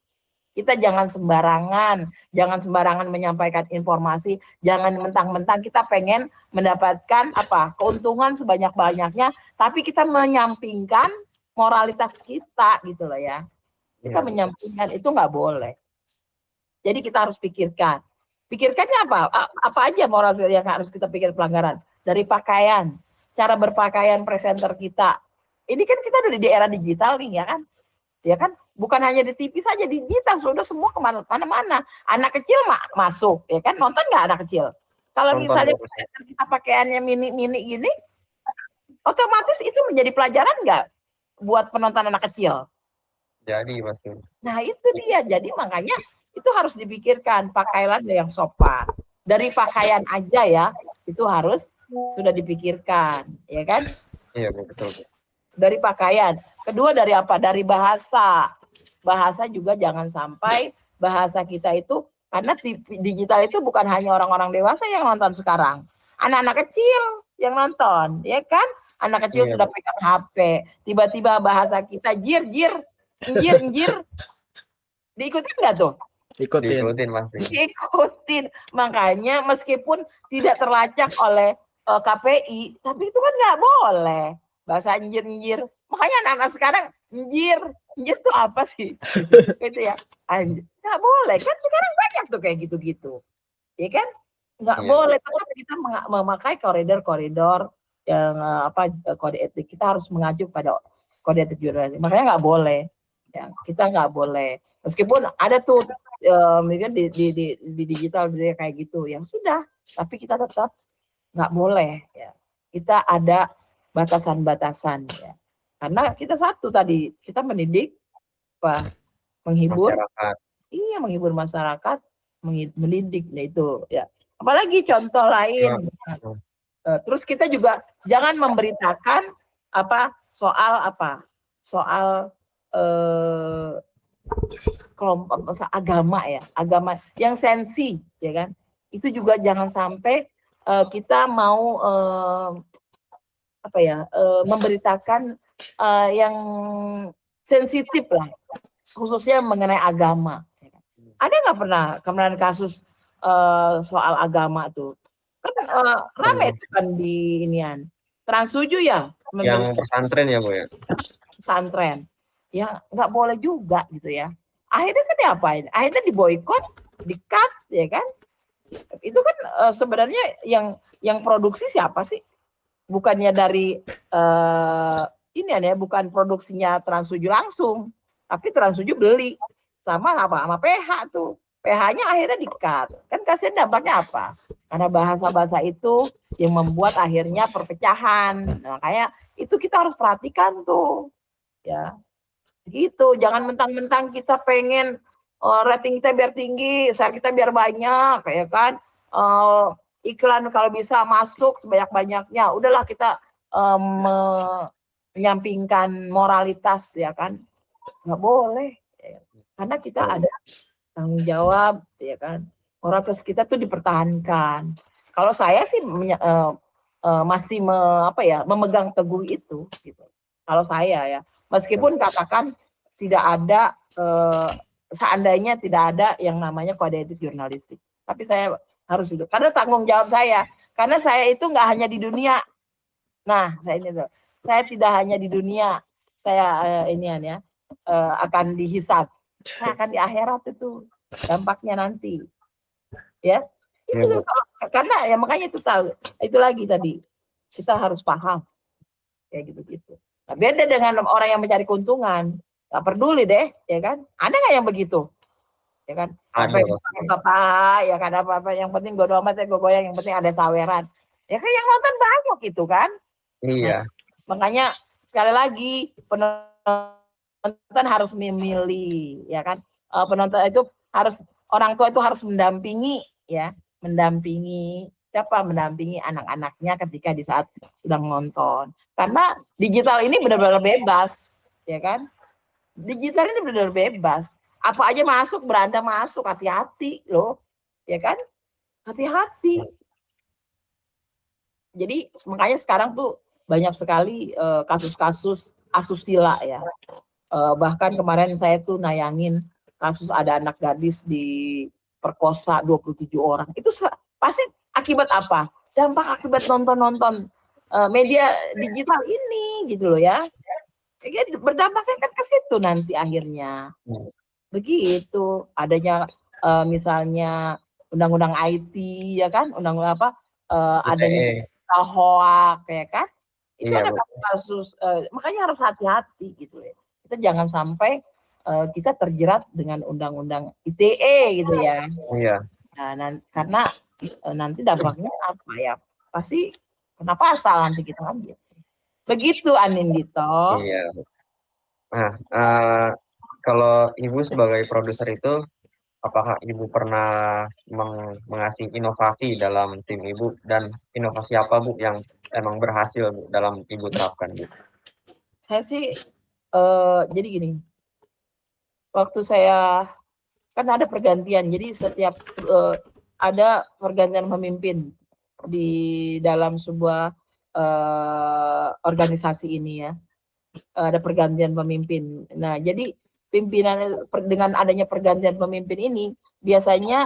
[SPEAKER 1] Kita jangan sembarangan menyampaikan informasi, jangan mentang-mentang kita pengen mendapatkan keuntungan sebanyak-banyaknya, tapi kita menyampingkan moralitas kita gitu loh ya. Kita menyampingkan itu nggak boleh. Jadi kita harus pikirkan. Pikirkannya apa? Apa aja moralitas yang harus kita pikir pelanggaran? Dari pakaian, cara berpakaian presenter kita. Ini kan kita udah di era digital nih ya kan? Ya kan, bukan hanya di TV saja, digital sudah semua kemana-mana. Anak kecil masuk, ya kan, nonton nggak anak kecil? Kalau misalnya kita pakaiannya mini-mini gini, otomatis itu menjadi pelajaran nggak buat penonton anak kecil?
[SPEAKER 2] Jadi pasti.
[SPEAKER 1] Nah itu dia, jadi makanya itu harus dipikirkan, pakailah yang sopan. Dari pakaian aja ya, itu harus sudah dipikirkan, ya kan?
[SPEAKER 2] Iya betul.
[SPEAKER 1] Dari pakaian. Kedua dari apa? Dari bahasa. Bahasa juga jangan sampai bahasa kita itu, karena TV digital itu bukan hanya orang-orang dewasa yang nonton sekarang. Anak-anak kecil yang nonton, ya kan? Anak kecil sudah pegang HP. Tiba-tiba bahasa kita jir. Diikutin nggak tuh?
[SPEAKER 2] Diikutin pasti.
[SPEAKER 1] Diikutin. Makanya meskipun tidak terlacak oleh KPI, tapi itu kan nggak boleh. Bahasa anjir. Makanya anak-anak sekarang anjir tuh apa sih? Gitu ya. Anjir. Nggak boleh. Kan sekarang banyak tuh kayak gitu-gitu. Ya kan? Nggak boleh. Tapi kita memakai koridor-koridor yang kode etik. Kita harus mengacu pada kode etik jurnalistik. Makanya nggak boleh. Ya, kita nggak boleh. Meskipun ada tuh di digital kayak gitu. Yang sudah. Tapi kita tetap nggak boleh. Ya. Kita ada batasan-batasan ya. Karena kita satu tadi, kita mendidik, menghibur masyarakat. Iya, menghibur masyarakat, mendidik itu ya. Apalagi contoh lain. Terus kita juga jangan memberitakan soal kelompok agama ya, agama yang sensi ya kan. Itu juga jangan sampai kita mau memberitakan yang sensitif lah, khususnya mengenai agama. Ada nggak pernah kemarin kasus soal agama tuh? Kan ramai kan di inian. Trans 7 ya?
[SPEAKER 2] Yang pesantren ya, Bu ya?
[SPEAKER 1] Pesantren. Ya nggak boleh juga gitu ya. Akhirnya kan diapain? Akhirnya diboikot, di-cut ya kan? Itu kan sebenarnya yang produksi siapa sih? Bukannya dari bukan produksinya Trans 7 langsung, tapi Trans 7 beli sama PH tuh. PH-nya akhirnya di-cut. Kan kasihan dampaknya apa? Karena bahasa-bahasa itu yang membuat akhirnya perpecahan. Nah, makanya itu kita harus perhatikan tuh. Ya. Gitu, jangan mentang-mentang kita pengen rating kita biar tinggi, share kita biar banyak, kayak kan. Iklan kalau bisa masuk sebanyak-banyaknya, udahlah kita menyampingkan moralitas ya kan, nggak boleh ya. Karena kita ada tanggung jawab ya kan, moralitas kita tuh dipertahankan. Kalau saya sih masih memegang teguh itu gitu. Kalau saya ya, meskipun katakan tidak ada seandainya tidak ada yang namanya kode etik jurnalistik, tapi saya harus itu karena tanggung jawab saya, karena saya itu nggak hanya di dunia. Nah, saya tidak hanya di dunia, saya akan dihisab, Nah, akan di akhirat itu dampaknya nanti. Ya,
[SPEAKER 2] Iya,
[SPEAKER 1] itu
[SPEAKER 2] Bu.
[SPEAKER 1] karena ya makanya itu tahu. Itu lagi tadi kita harus paham kayak gitu-gitu. Nah, beda dengan orang yang mencari keuntungan, nggak peduli deh, ya kan? Ada nggak yang begitu? Ya kan? Sampai
[SPEAKER 2] Ada pasti.
[SPEAKER 1] bapak, ya kan apa-apa yang penting gue amat ya gue goyang, yang penting ada saweran. Ya kan yang nonton banyak gitu kan? Nah,
[SPEAKER 2] Iya.
[SPEAKER 1] makanya sekali lagi penonton harus memilih, ya kan? Penonton itu harus orang tua itu harus mendampingi, ya, mendampingi siapa? Mendampingi anak-anaknya ketika di saat sedang nonton. Karena digital ini benar-benar bebas, ya kan? Digital ini benar-benar bebas. Apa aja masuk, beranda masuk, hati-hati loh, ya kan? Hati-hati. Jadi makanya sekarang tuh banyak sekali kasus-kasus asusila ya. Bahkan kemarin saya tuh nayangin kasus ada anak gadis diperkosa 27 orang. Itu pasti akibat apa? Dampak akibat nonton-nonton media digital ini gitu loh ya. Jadi berdampaknya kan ke situ nanti akhirnya. Begitu. Adanya misalnya undang-undang IT ya kan, undang-undang apa? Adanya
[SPEAKER 2] ITE.
[SPEAKER 1] hoax ya kan? Itu
[SPEAKER 2] Iya,
[SPEAKER 1] ada
[SPEAKER 2] Bu.
[SPEAKER 1] kasus makanya harus hati-hati gitu ya. Kita jangan sampai kita terjerat dengan undang-undang ITE gitu ya.
[SPEAKER 2] Iya.
[SPEAKER 1] Nah, karena nanti dampaknya apa ya? Pasti kena pasal nanti kita ambil. Begitu Anin gitu.
[SPEAKER 2] Iya. Nah, kalau Ibu sebagai produser itu, apakah Ibu pernah mengasih inovasi dalam tim Ibu, dan inovasi apa, Bu, yang emang berhasil, Bu, dalam Ibu terapkan, Bu?
[SPEAKER 1] Saya sih jadi gini, waktu saya kan ada pergantian, jadi setiap ada pergantian pemimpin di dalam sebuah organisasi ini ya. Ada pergantian pemimpin. Nah, jadi pimpinan dengan adanya pergantian pemimpin ini biasanya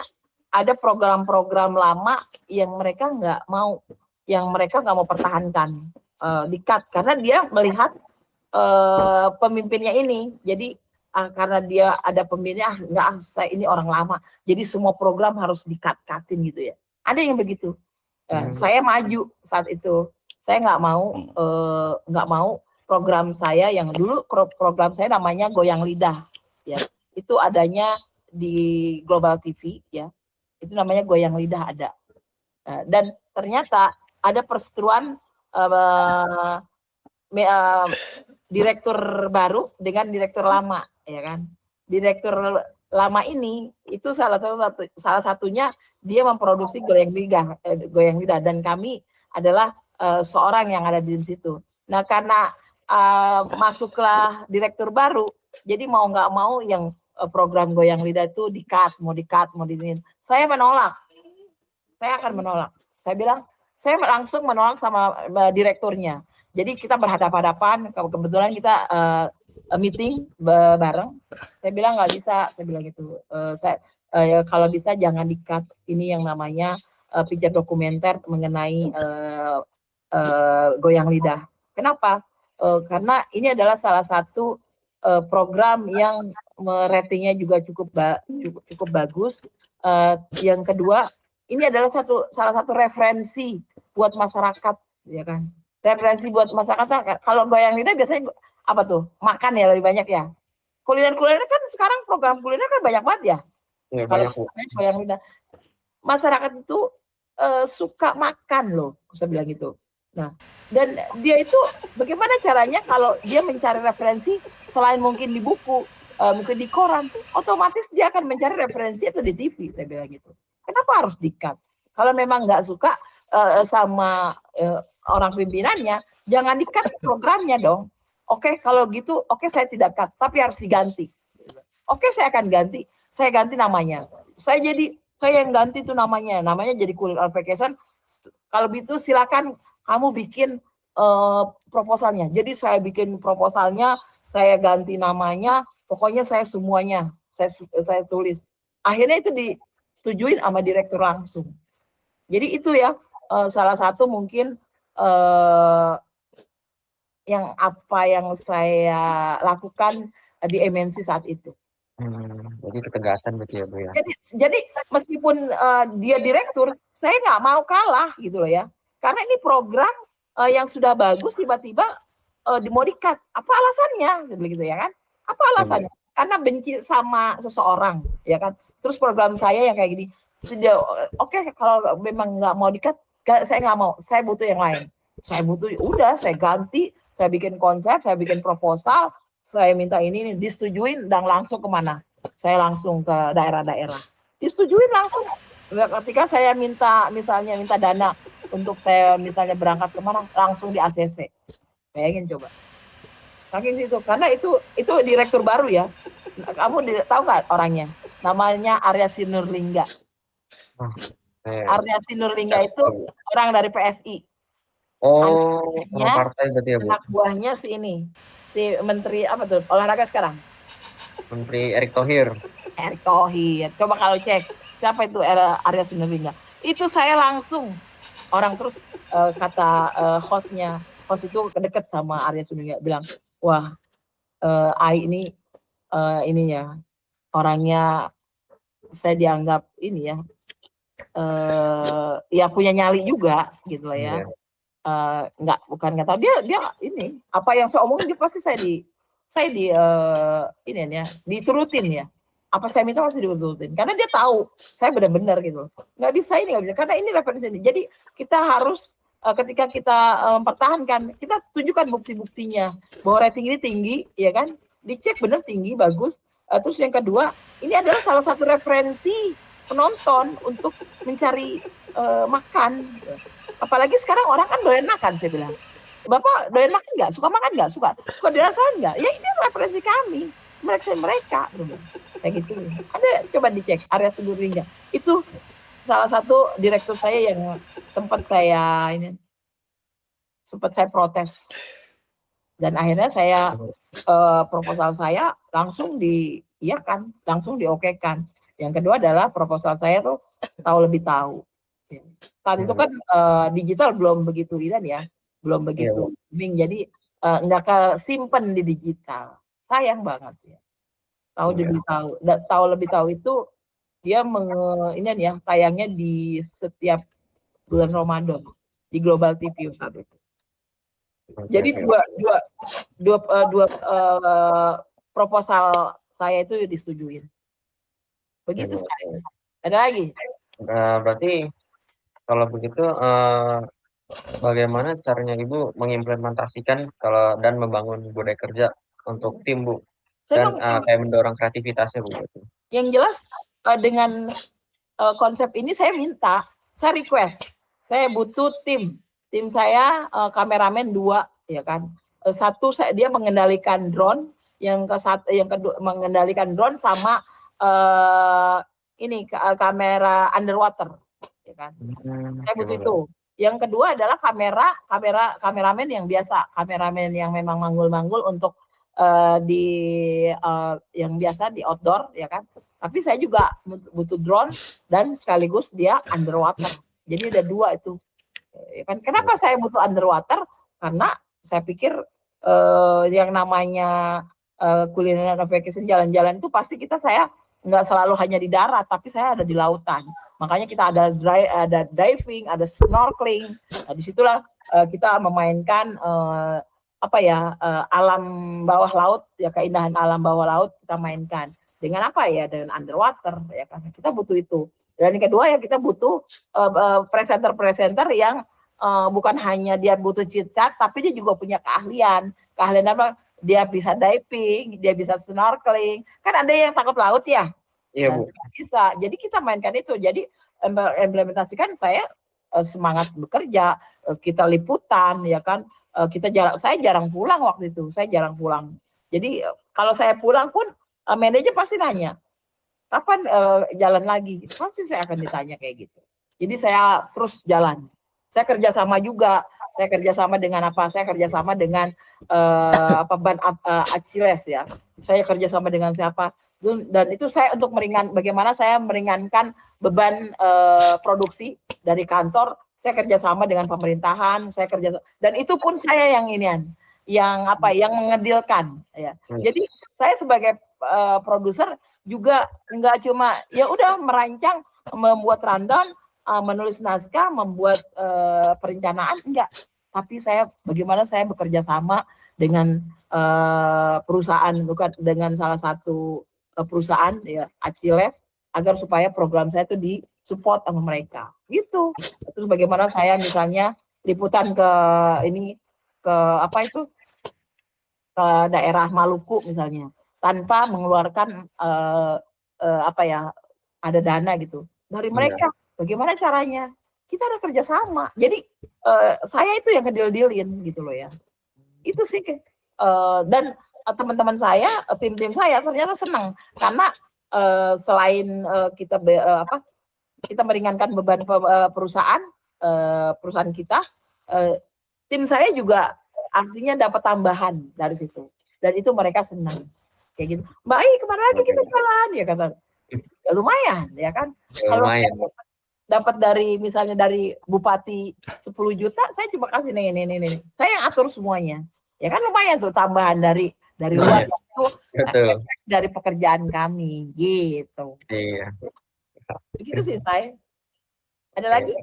[SPEAKER 1] ada program-program lama yang mereka nggak mau pertahankan di-cut karena dia melihat pemimpinnya ini. Jadi karena dia ada pemimpinnya nggak saya ini orang lama. Jadi semua program harus di-cut-cutin gitu ya. Ada yang begitu. Saya maju saat itu. Saya nggak mau program saya yang dulu program saya namanya Goyang Lidah ya. Itu adanya di Global TV ya. Itu namanya Goyang Lidah ada. Dan ternyata ada perseteruan direktur baru dengan direktur lama ya kan. Direktur lama ini itu salah satunya dia memproduksi Goyang Lidah dan kami adalah seorang yang ada di situ. Nah, karena masuklah direktur baru, jadi mau nggak mau yang program Goyang Lidah itu di-cut, mau di-cut. Saya menolak. Saya akan menolak. Saya bilang, saya langsung menolak sama direkturnya. Jadi kita berhadapan-hadapan, kebetulan kita meeting bareng. Saya bilang nggak bisa, saya bilang gitu. Kalau bisa jangan di-cut. Ini yang namanya picture dokumenter mengenai Goyang Lidah. Kenapa? Karena ini adalah salah satu program yang ratingnya juga cukup bagus. Yang kedua, ini adalah salah satu referensi buat masyarakat, ya kan? Referensi buat masyarakat. Kalau Goyang Lidah biasanya apa tuh? Makan ya lebih banyak ya. Kuliner kan sekarang program kuliner kan banyak banget ya.
[SPEAKER 2] Ya,
[SPEAKER 1] Kalau
[SPEAKER 2] banyak, Bu.
[SPEAKER 1] Goyang Lidah, masyarakat itu suka makan loh, saya bilang gitu. Nah, dan dia itu bagaimana caranya kalau dia mencari referensi selain mungkin di buku, mungkin di koran, otomatis dia akan mencari referensi itu di TV, saya bilang gitu. Kenapa harus di-cut? Kalau memang nggak suka sama orang pimpinannya, jangan di-cut programnya dong. Oke, kalau gitu, oke saya tidak cut, tapi harus diganti. Oke, saya akan ganti. Saya ganti namanya. Saya yang ganti itu namanya jadi Kulit Vacation. Kalau gitu silakan kamu bikin proposalnya. Jadi saya bikin proposalnya, saya ganti namanya, pokoknya saya semuanya saya tulis. Akhirnya itu disetujuin sama direktur langsung. Jadi itu ya salah satu mungkin yang saya lakukan di MNC saat itu.
[SPEAKER 2] Jadi ketegasan berarti ya Bu ya.
[SPEAKER 1] Jadi meskipun dia direktur, saya nggak mau kalah gitu loh ya. Karena ini program yang sudah bagus tiba-tiba mau di-cut. Apa alasannya? Begitu ya kan? Apa alasannya? Karena benci sama seseorang, ya kan? Terus program saya yang kayak gini, oke, kalau memang nggak mau di-cut, saya nggak mau. Saya butuh yang lain. Saya butuh, udah saya ganti, saya bikin konsep, saya bikin proposal, saya minta ini disetujuin dan langsung kemana? Saya langsung ke daerah-daerah. Disetujuin langsung. Ketika saya misalnya minta dana untuk saya misalnya berangkat kemana, langsung di ACC. Bayangin coba. Saking situ, karena itu direktur baru ya. Kamu tahu nggak orangnya? Namanya Arya Sinurlingga. Arya Sinurlingga itu orang dari PSI.
[SPEAKER 2] Orang partai berarti ya Bu.
[SPEAKER 1] Anak buahnya si menteri apa tuh olahraga sekarang?
[SPEAKER 2] Menteri Erick Thohir.
[SPEAKER 1] Erick Thohir. Coba kalau cek siapa itu Arya Sinurlingga. Itu saya langsung orang terus kata host itu deket sama Arya Sinurlingga bilang, wah Ai ini ininya orangnya saya dianggap ini ya ya punya nyali juga gitu lah ya. Bukan nggak tahu dia ini apa yang saya omongin dia pasti saya di ini ya diturutin ya, apa saya minta pasti diturutin karena dia tahu saya benar-benar gitu, nggak bisa karena ini referensi ini. Jadi kita harus ketika kita mempertahankan, kita tunjukkan bukti-buktinya bahwa rating ini tinggi, ya kan, dicek benar tinggi bagus. Terus yang kedua, ini adalah salah satu referensi penonton untuk mencari makan. Apalagi sekarang orang kan doyan makan, saya bilang. Bapak doyan makan nggak? Suka makan nggak? Suka dirasain nggak? Ya ini referensi kami, mereka. Kayak gitu. Ada coba dicek Arya Sinurlingga. Itu salah satu direktur saya yang sempat saya protes. Dan akhirnya saya proposal saya langsung diiyakan, langsung diokekan. Yang kedua adalah proposal saya tuh lebih tahu. Saat itu kan digital belum begitu belum begitu booming, jadi nggak kesimpan di digital. Sayang banget ya. Tahu lebih tahu itu dia tayangnya di setiap bulan Ramadan di Global TV saat itu. Jadi dua proposal saya itu disetujuin. Begitu saya. Ada lagi?
[SPEAKER 2] Berarti kalau begitu bagaimana caranya Ibu mengimplementasikan dan membangun budaya kerja untuk tim Bu dan kayak mendorong kreativitasnya Bu?
[SPEAKER 1] Yang jelas dengan konsep ini saya request, saya butuh tim saya kameramen 2 ya kan. Satu dia mengendalikan drone, yang kedua mengendalikan drone sama kamera underwater ya kan. Saya butuh itu. Yang kedua adalah kameramen yang biasa, kameramen yang memang manggul-manggul untuk yang biasa di outdoor ya kan. Tapi saya juga butuh drone dan sekaligus dia underwater. Jadi ada 2 itu. Ya kan? Kenapa saya butuh underwater? Karena saya pikir yang namanya kuliner vacation, jalan-jalan itu pasti saya nggak selalu hanya di darat, tapi saya ada di lautan. Makanya kita ada diving, ada snorkeling. Nah, disitulah kita memainkan alam bawah laut ya, keindahan alam bawah laut kita mainkan dengan apa ya, dengan underwater ya kan. Kita butuh itu. Dan yang kedua ya kita butuh presenter yang bukan hanya dia butuh chit-chat, tapi dia juga punya keahlian apa, dia bisa diving, dia bisa snorkeling. Kan ada yang takut laut ya.
[SPEAKER 2] Iya Bu.
[SPEAKER 1] Bisa. Jadi kita mainkan itu. Jadi implementasikan saya semangat bekerja, kita liputan ya kan. Saya jarang pulang waktu itu. Saya jarang pulang. Jadi kalau saya pulang pun manajer pasti nanya, kapan jalan lagi? Pasti saya akan ditanya kayak gitu. Jadi saya terus jalan. Saya kerjasama juga. Saya kerjasama dengan apa? Saya kerjasama dengan Ban Aciles ya. Saya kerjasama dengan siapa? Dan itu saya untuk bagaimana saya meringankan beban produksi dari kantor. Saya kerjasama dengan pemerintahan. Dan itu pun saya yang mengedilkan ya. Jadi saya sebagai produser juga nggak cuma ya udah merancang, membuat rundown, menulis naskah, membuat perencanaan, enggak. Tapi bagaimana saya bekerja sama dengan perusahaan, bukan dengan salah satu perusahaan ya, Aciles, agar supaya program saya itu disupport sama mereka gitu. Terus bagaimana saya misalnya liputan ke apa itu, ke daerah Maluku misalnya, tanpa mengeluarkan apa ya, ada dana gitu dari mereka. Bagaimana caranya? Kita ada kerjasama. Jadi saya itu yang ngedil-dilin gitu loh ya. Itu sih dan teman-teman saya, tim-tim saya ternyata senang karena selain kita meringankan beban perusahaan kita, tim saya juga artinya dapat tambahan dari situ, dan itu mereka senang kayak gitu. Mbak Ai, kemana lagi kita jalan ya, kata ya, lumayan ya kan. Kalau dapat dari misalnya dari bupati 10 juta, saya cuma kasih nih, saya yang atur semuanya ya kan, lumayan tuh tambahan dari luar itu dari pekerjaan kami gitu.
[SPEAKER 2] Iya.
[SPEAKER 1] Begitu sih saya. Ada lagi?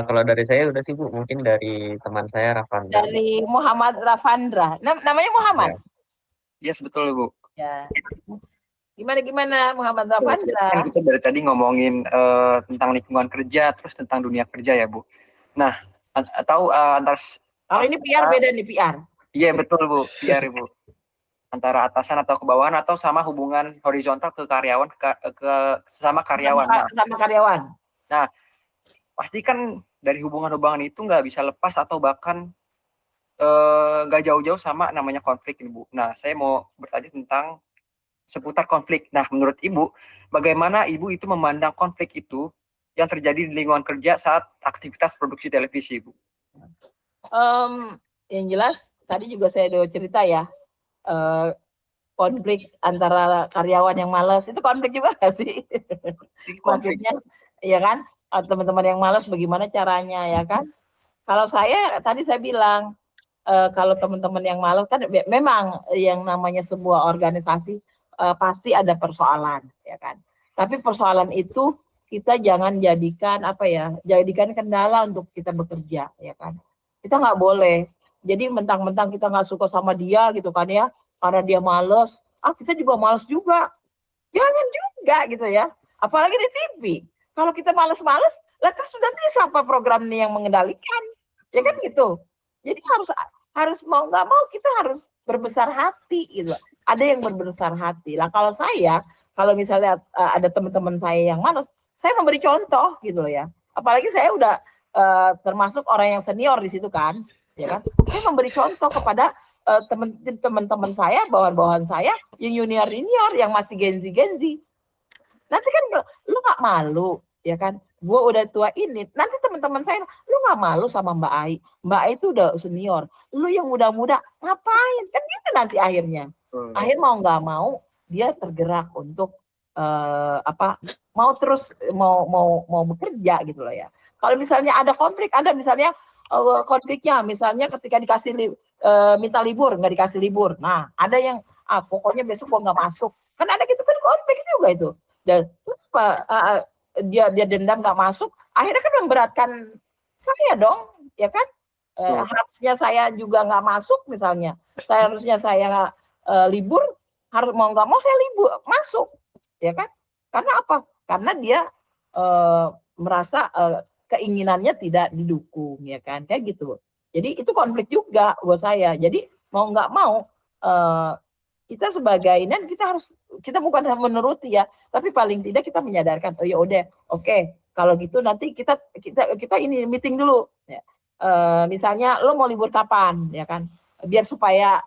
[SPEAKER 2] Kalau dari saya udah sih Bu, mungkin dari teman saya Rafandra.
[SPEAKER 1] Dari Muhammad Rafandra. Namanya Muhammad?
[SPEAKER 4] Yes, betul Bu.
[SPEAKER 1] Ya. Gimana Muhammad Rafandra?
[SPEAKER 4] Kan kita dari tadi ngomongin tentang lingkungan kerja, terus tentang dunia kerja ya Bu. Nah, antara
[SPEAKER 1] ini PR beda nih, PR.
[SPEAKER 4] Iya betul Bu, PR Bu. Antara atasan atau ke bawahan, atau sama hubungan horizontal ke karyawan, ke sesama karyawan.
[SPEAKER 1] Sama karyawan.
[SPEAKER 4] Nah, pasti kan dari hubungan-hubungan itu nggak bisa lepas atau bahkan nggak jauh-jauh sama namanya konflik ini Bu. Nah, saya mau bertanya tentang seputar konflik. Nah, menurut Ibu, bagaimana Ibu itu memandang konflik itu yang terjadi di lingkungan kerja saat aktivitas produksi televisi Bu?
[SPEAKER 1] Yang jelas tadi juga saya udah cerita ya, konflik antara karyawan yang malas, itu konflik juga nggak sih? Maksudnya, ya kan, teman-teman yang malas bagaimana caranya ya kan? Kalau tadi saya bilang, kalau teman-teman yang malas kan memang yang namanya sebuah organisasi pasti ada persoalan ya kan. Tapi persoalan itu kita jangan jadikan jadikan kendala untuk kita bekerja ya kan. Kita nggak boleh. Jadi mentang-mentang kita nggak suka sama dia gitu kan ya, karena dia males, kita juga males juga. Jangan juga gitu ya. Apalagi di TV. Kalau kita males-males, terus sudah siapa program ini yang mengendalikan? Ya kan gitu. Jadi harus mau nggak mau kita harus berbesar hati gitu. Ada yang berbesar hati. Lah kalau misalnya ada teman-teman saya yang malas, saya memberi contoh gitu ya. Apalagi saya udah termasuk orang yang senior di situ kan, ya kan. Saya memberi contoh kepada teman-teman saya, bawahan-bawahan saya yang junior yang masih Gen Z. Nanti kan lu nggak malu, ya kan? Gue udah tua ini. Nanti teman-teman saya, lu nggak malu sama Mbak Ai? Mbak Ai itu udah senior. Lu yang muda-muda ngapain? Kan gitu nanti akhirnya. Akhir mau nggak mau dia tergerak untuk mau terus mau bekerja gitu loh ya. Kalau misalnya ada konflik, ada misalnya konfliknya, misalnya ketika dikasih minta libur nggak dikasih libur. Nah ada yang pokoknya besok gua nggak masuk. Kan ada gitu kan konflik juga itu. Dan dia dendam nggak masuk, akhirnya kan memberatkan saya dong, ya kan? Harusnya saya juga nggak masuk misalnya. Harusnya saya libur, harus mau nggak mau saya libur masuk, ya kan? Karena apa? Karena dia merasa keinginannya tidak didukung, ya kan? Kayak gitu. Jadi itu konflik juga buat saya. Jadi mau nggak mau kita sebagai ini kita bukan menuruti ya, tapi paling tidak kita menyadarkan, oh ya udah, oke, kalau gitu nanti kita ini meeting dulu. Ya. Misalnya lo mau libur kapan, ya kan? Biar supaya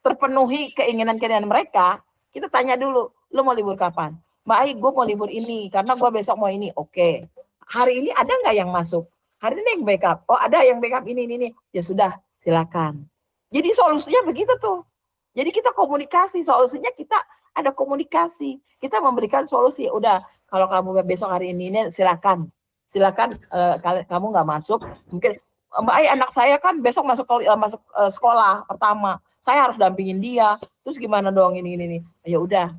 [SPEAKER 1] terpenuhi keinginan mereka, kita tanya dulu, lo mau libur kapan? Mbak Ai, gue mau libur ini karena gue besok mau ini. Oke. Hari ini ada nggak yang masuk? Hari ini yang backup. Oh ada yang backup ini. Ya sudah, silakan. Jadi solusinya begitu tuh. Jadi kita komunikasi, solusinya kita ada komunikasi. Kita memberikan solusi. Udah, kalau kamu besok hari ini silakan. Kamu nggak masuk. Mungkin Mbak Ai, anak saya kan besok masuk sekolah pertama. saya harus dampingin dia. Terus gimana dong ini. Ya udah,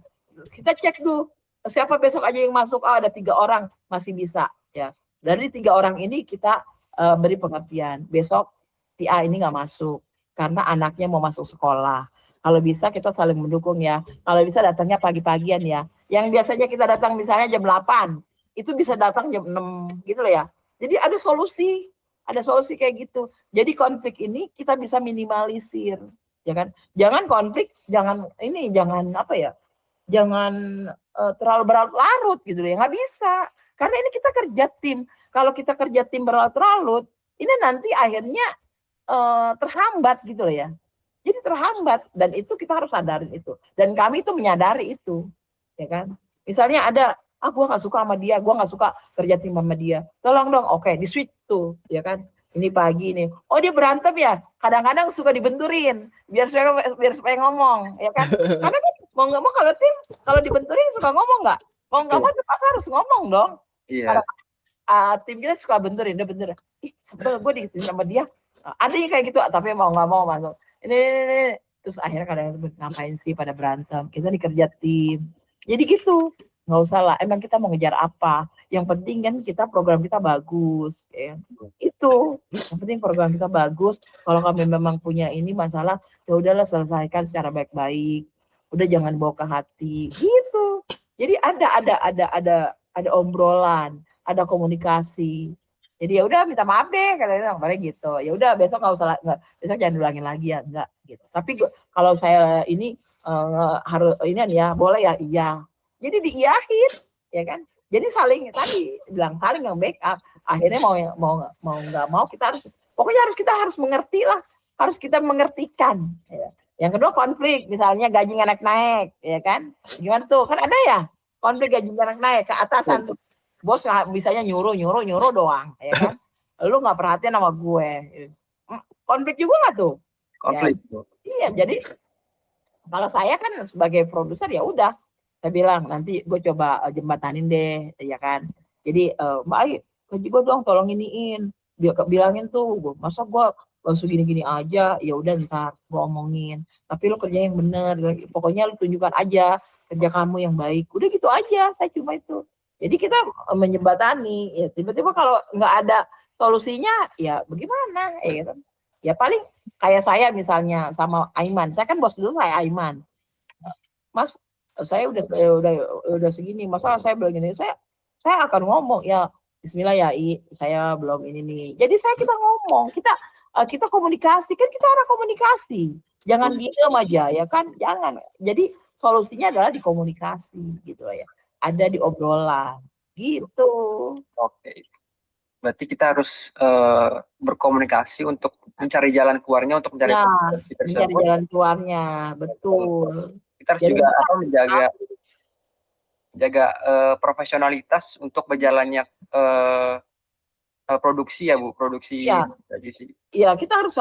[SPEAKER 1] kita cek dulu siapa besok aja yang masuk. Ada 3 orang masih bisa ya. Dari 3 orang ini kita beri pengertian. Besok si A ini nggak masuk karena anaknya mau masuk sekolah. Kalau bisa kita saling mendukung ya. Kalau bisa datangnya pagi-pagian ya. Yang biasanya kita datang misalnya jam 8, itu bisa datang jam 6 gitu loh ya. Jadi ada solusi kayak gitu. Jadi konflik ini kita bisa minimalisir, ya kan? Jangan konflik, jangan terlalu berlarut gitu loh ya. Nggak bisa. Karena ini kita kerja tim. Kalau kita kerja tim berlarut-larut, ini nanti akhirnya terhambat gitu loh ya. Jadi terhambat, dan itu kita harus sadarin itu. Dan kami itu menyadari itu, ya kan? Misalnya ada, gue nggak suka sama dia, gue nggak suka kerja tim sama dia. Tolong dong, oke, di switch tuh, ya kan? Ini pagi nih, oh dia berantem ya. Kadang-kadang suka dibenturin, biar supaya ngomong, ya kan? Karena kan mau nggak mau kalau tim, kalau dibenturin suka ngomong nggak? Mau nggak mau terpaksa harus ngomong dong.
[SPEAKER 4] Iya.
[SPEAKER 1] Tim kita suka benturin, dia benturin. Ih, sebel gue digituin sama dia. Ada yang kayak gitu, tapi mau nggak mau masuk. Ini. Terus akhirnya kadang-kadang ngapain sih pada berantem? Kita dikerja tim. Jadi gitu. Nggak usah lah. Emang kita mau ngejar apa? Yang penting kan program kita bagus. Ya. Itu. Yang penting program kita bagus. Kalau kami memang punya ini masalah, ya udahlah selesaikan secara baik-baik. Udah jangan bawa ke hati. Gitu. Jadi ada obrolan, ada komunikasi. Jadi ya udah minta maaf deh katanya gitu. Ya udah besok besok jangan ulangin lagi ya, enggak gitu. Tapi kalau saya ini harus ini ya boleh ya, iya. Jadi diiyahin, ya kan? Jadi saling yang backup. Akhirnya mau nggak mau kita harus mengerti lah, harus kita mengertikan. Ya. Yang kedua konflik, misalnya gaji naik, ya kan? Gimana tuh? Kan ada ya konflik gaji naik ke atasan tuh. Bos bisanya nyuruh doang, ya kan? Lu nggak perhatian sama gue. Konflik juga nggak tuh?
[SPEAKER 4] Konflik.
[SPEAKER 1] Ya. Iya, jadi kalau saya kan sebagai produser ya udah, saya bilang nanti gue coba jembatanin deh, ya kan? Jadi baik, gaji gue dong tolong iniin, bilangin tuh, masa gue langsung gini-gini aja, ya udah ntar gue omongin. Tapi lu kerja yang bener, pokoknya lu tunjukkan aja kerja kamu yang baik. Udah gitu aja, saya cuma itu. Jadi kita menjembatani, ya tiba-tiba kalau nggak ada solusinya, ya bagaimana? Ya, ya paling kayak saya misalnya sama Aiman, saya kan bos dulu saya Aiman, Mas, saya udah segini, masa saya bilang gini, saya akan ngomong ya, Bismillah ya, saya belum ini nih. Jadi kita ngomong, kita komunikasi, kan kita arah komunikasi, jangan diem aja ya kan, jangan. Jadi solusinya adalah di komunikasi gitu ya. Ada di obrolan gitu.
[SPEAKER 4] Oke. Berarti kita harus berkomunikasi untuk mencari jalan keluarnya, untuk mencari
[SPEAKER 1] jalan keluarnya, betul.
[SPEAKER 4] Kita harus juga menjaga profesionalitas untuk berjalannya produksi ya Bu, produksi. Iya,
[SPEAKER 1] kita harus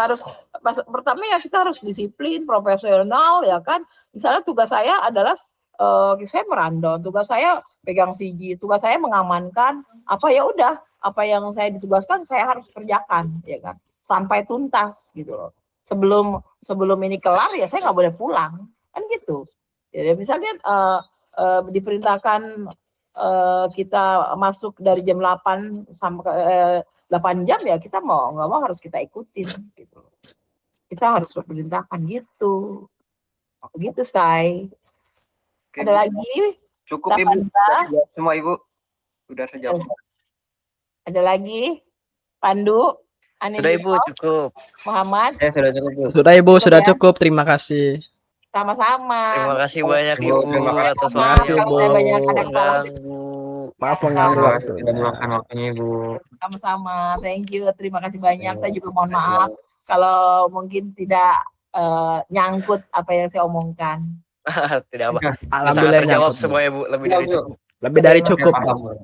[SPEAKER 1] pertama ya kita harus disiplin, profesional ya kan. Misalnya tugas saya adalah saya merandon, tugas saya pegang CG, tugas saya mengamankan apa ya udah, apa yang saya ditugaskan saya harus kerjakan ya kan, sampai tuntas gitu loh. Sebelum ini kelar ya saya nggak boleh pulang kan gitu. Jadi misalnya diperintahkan kita masuk dari jam 8 sampai 8 jam ya kita mau nggak mau harus kita ikutin gitu. Kita harus perintahkan gitu. Gitu say. Ada lagi?
[SPEAKER 4] Cukup Ibu. Semua Ibu sudah sejauh.
[SPEAKER 1] Ada lagi? Pandu?
[SPEAKER 2] Sudah Ibu, cukup.
[SPEAKER 1] Muhammad?
[SPEAKER 2] Sudah cukup Bu.
[SPEAKER 3] Sudah Ibu, sudah cukup. Terima kasih.
[SPEAKER 1] Sama-sama.
[SPEAKER 2] Terima kasih banyak Ibu atas
[SPEAKER 3] waktunya. Maaf mengganggu waktu.
[SPEAKER 2] Sudah meluangkan waktunya Ibu.
[SPEAKER 1] Sama-sama. Thank you. Terima kasih banyak. Saya juga mohon maaf kalau mungkin tidak nyangkut apa yang saya omongkan.
[SPEAKER 2] Tidak apa.
[SPEAKER 3] Alhamdulillah
[SPEAKER 2] terjawab semua Ibu, lebih dari cukup.
[SPEAKER 3] Lebih dari cukup.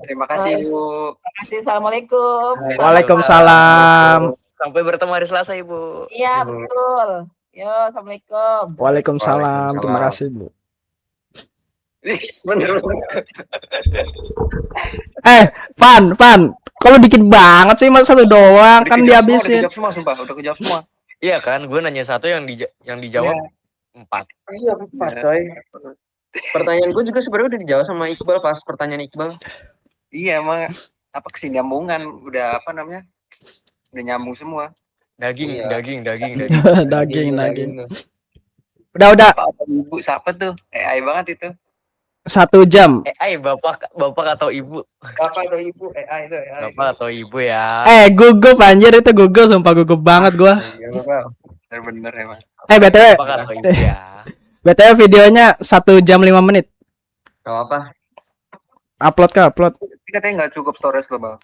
[SPEAKER 4] Terima kasih Ibu.
[SPEAKER 1] Terima kasih. Assalamualaikum.
[SPEAKER 3] Waalaikumsalam.
[SPEAKER 2] Sampai bertemu hari Selasa Ibu.
[SPEAKER 1] Iya betul. Yo, assalamualaikum.
[SPEAKER 3] Waalaikumsalam. Terima kasih Bu.
[SPEAKER 4] Bener.
[SPEAKER 3] Pan. Kalau dikit banget sih, mas satu doang kan dihabisin.
[SPEAKER 4] Udah kejawab semua, sumpah. Udah kejawab semua.
[SPEAKER 2] Iya kan, gue nanya satu yang dijawab
[SPEAKER 4] Iya.
[SPEAKER 2] 4.
[SPEAKER 5] Iya, 4 coy. Pertanyaan gue juga sebenarnya udah dijawab sama Iqbal pas pertanyaan Iqbal.
[SPEAKER 4] Iya, emang apa kesinambungan udah apa namanya? Udah nyambung semua.
[SPEAKER 2] Daging,
[SPEAKER 5] Iya.
[SPEAKER 2] daging.
[SPEAKER 3] Daging. Udah
[SPEAKER 4] Bapak atau ibu siapa tuh? AI banget itu.
[SPEAKER 3] 1 jam.
[SPEAKER 2] AI bapak atau ibu?
[SPEAKER 5] Bapak atau ibu? AI itu AI.
[SPEAKER 2] Bapak atau ibu ya.
[SPEAKER 3] Gugup anjir itu gugup, sumpah gugup banget gua.
[SPEAKER 5] Iya, Bapak.
[SPEAKER 4] Bener-bener emang.
[SPEAKER 3] BTW,
[SPEAKER 2] Bapak atau ibu ya.
[SPEAKER 3] BTW videonya 1 jam 5 menit.
[SPEAKER 5] Gak apa.
[SPEAKER 3] Upload.
[SPEAKER 4] Tapi katanya nggak cukup storage loh, Bang.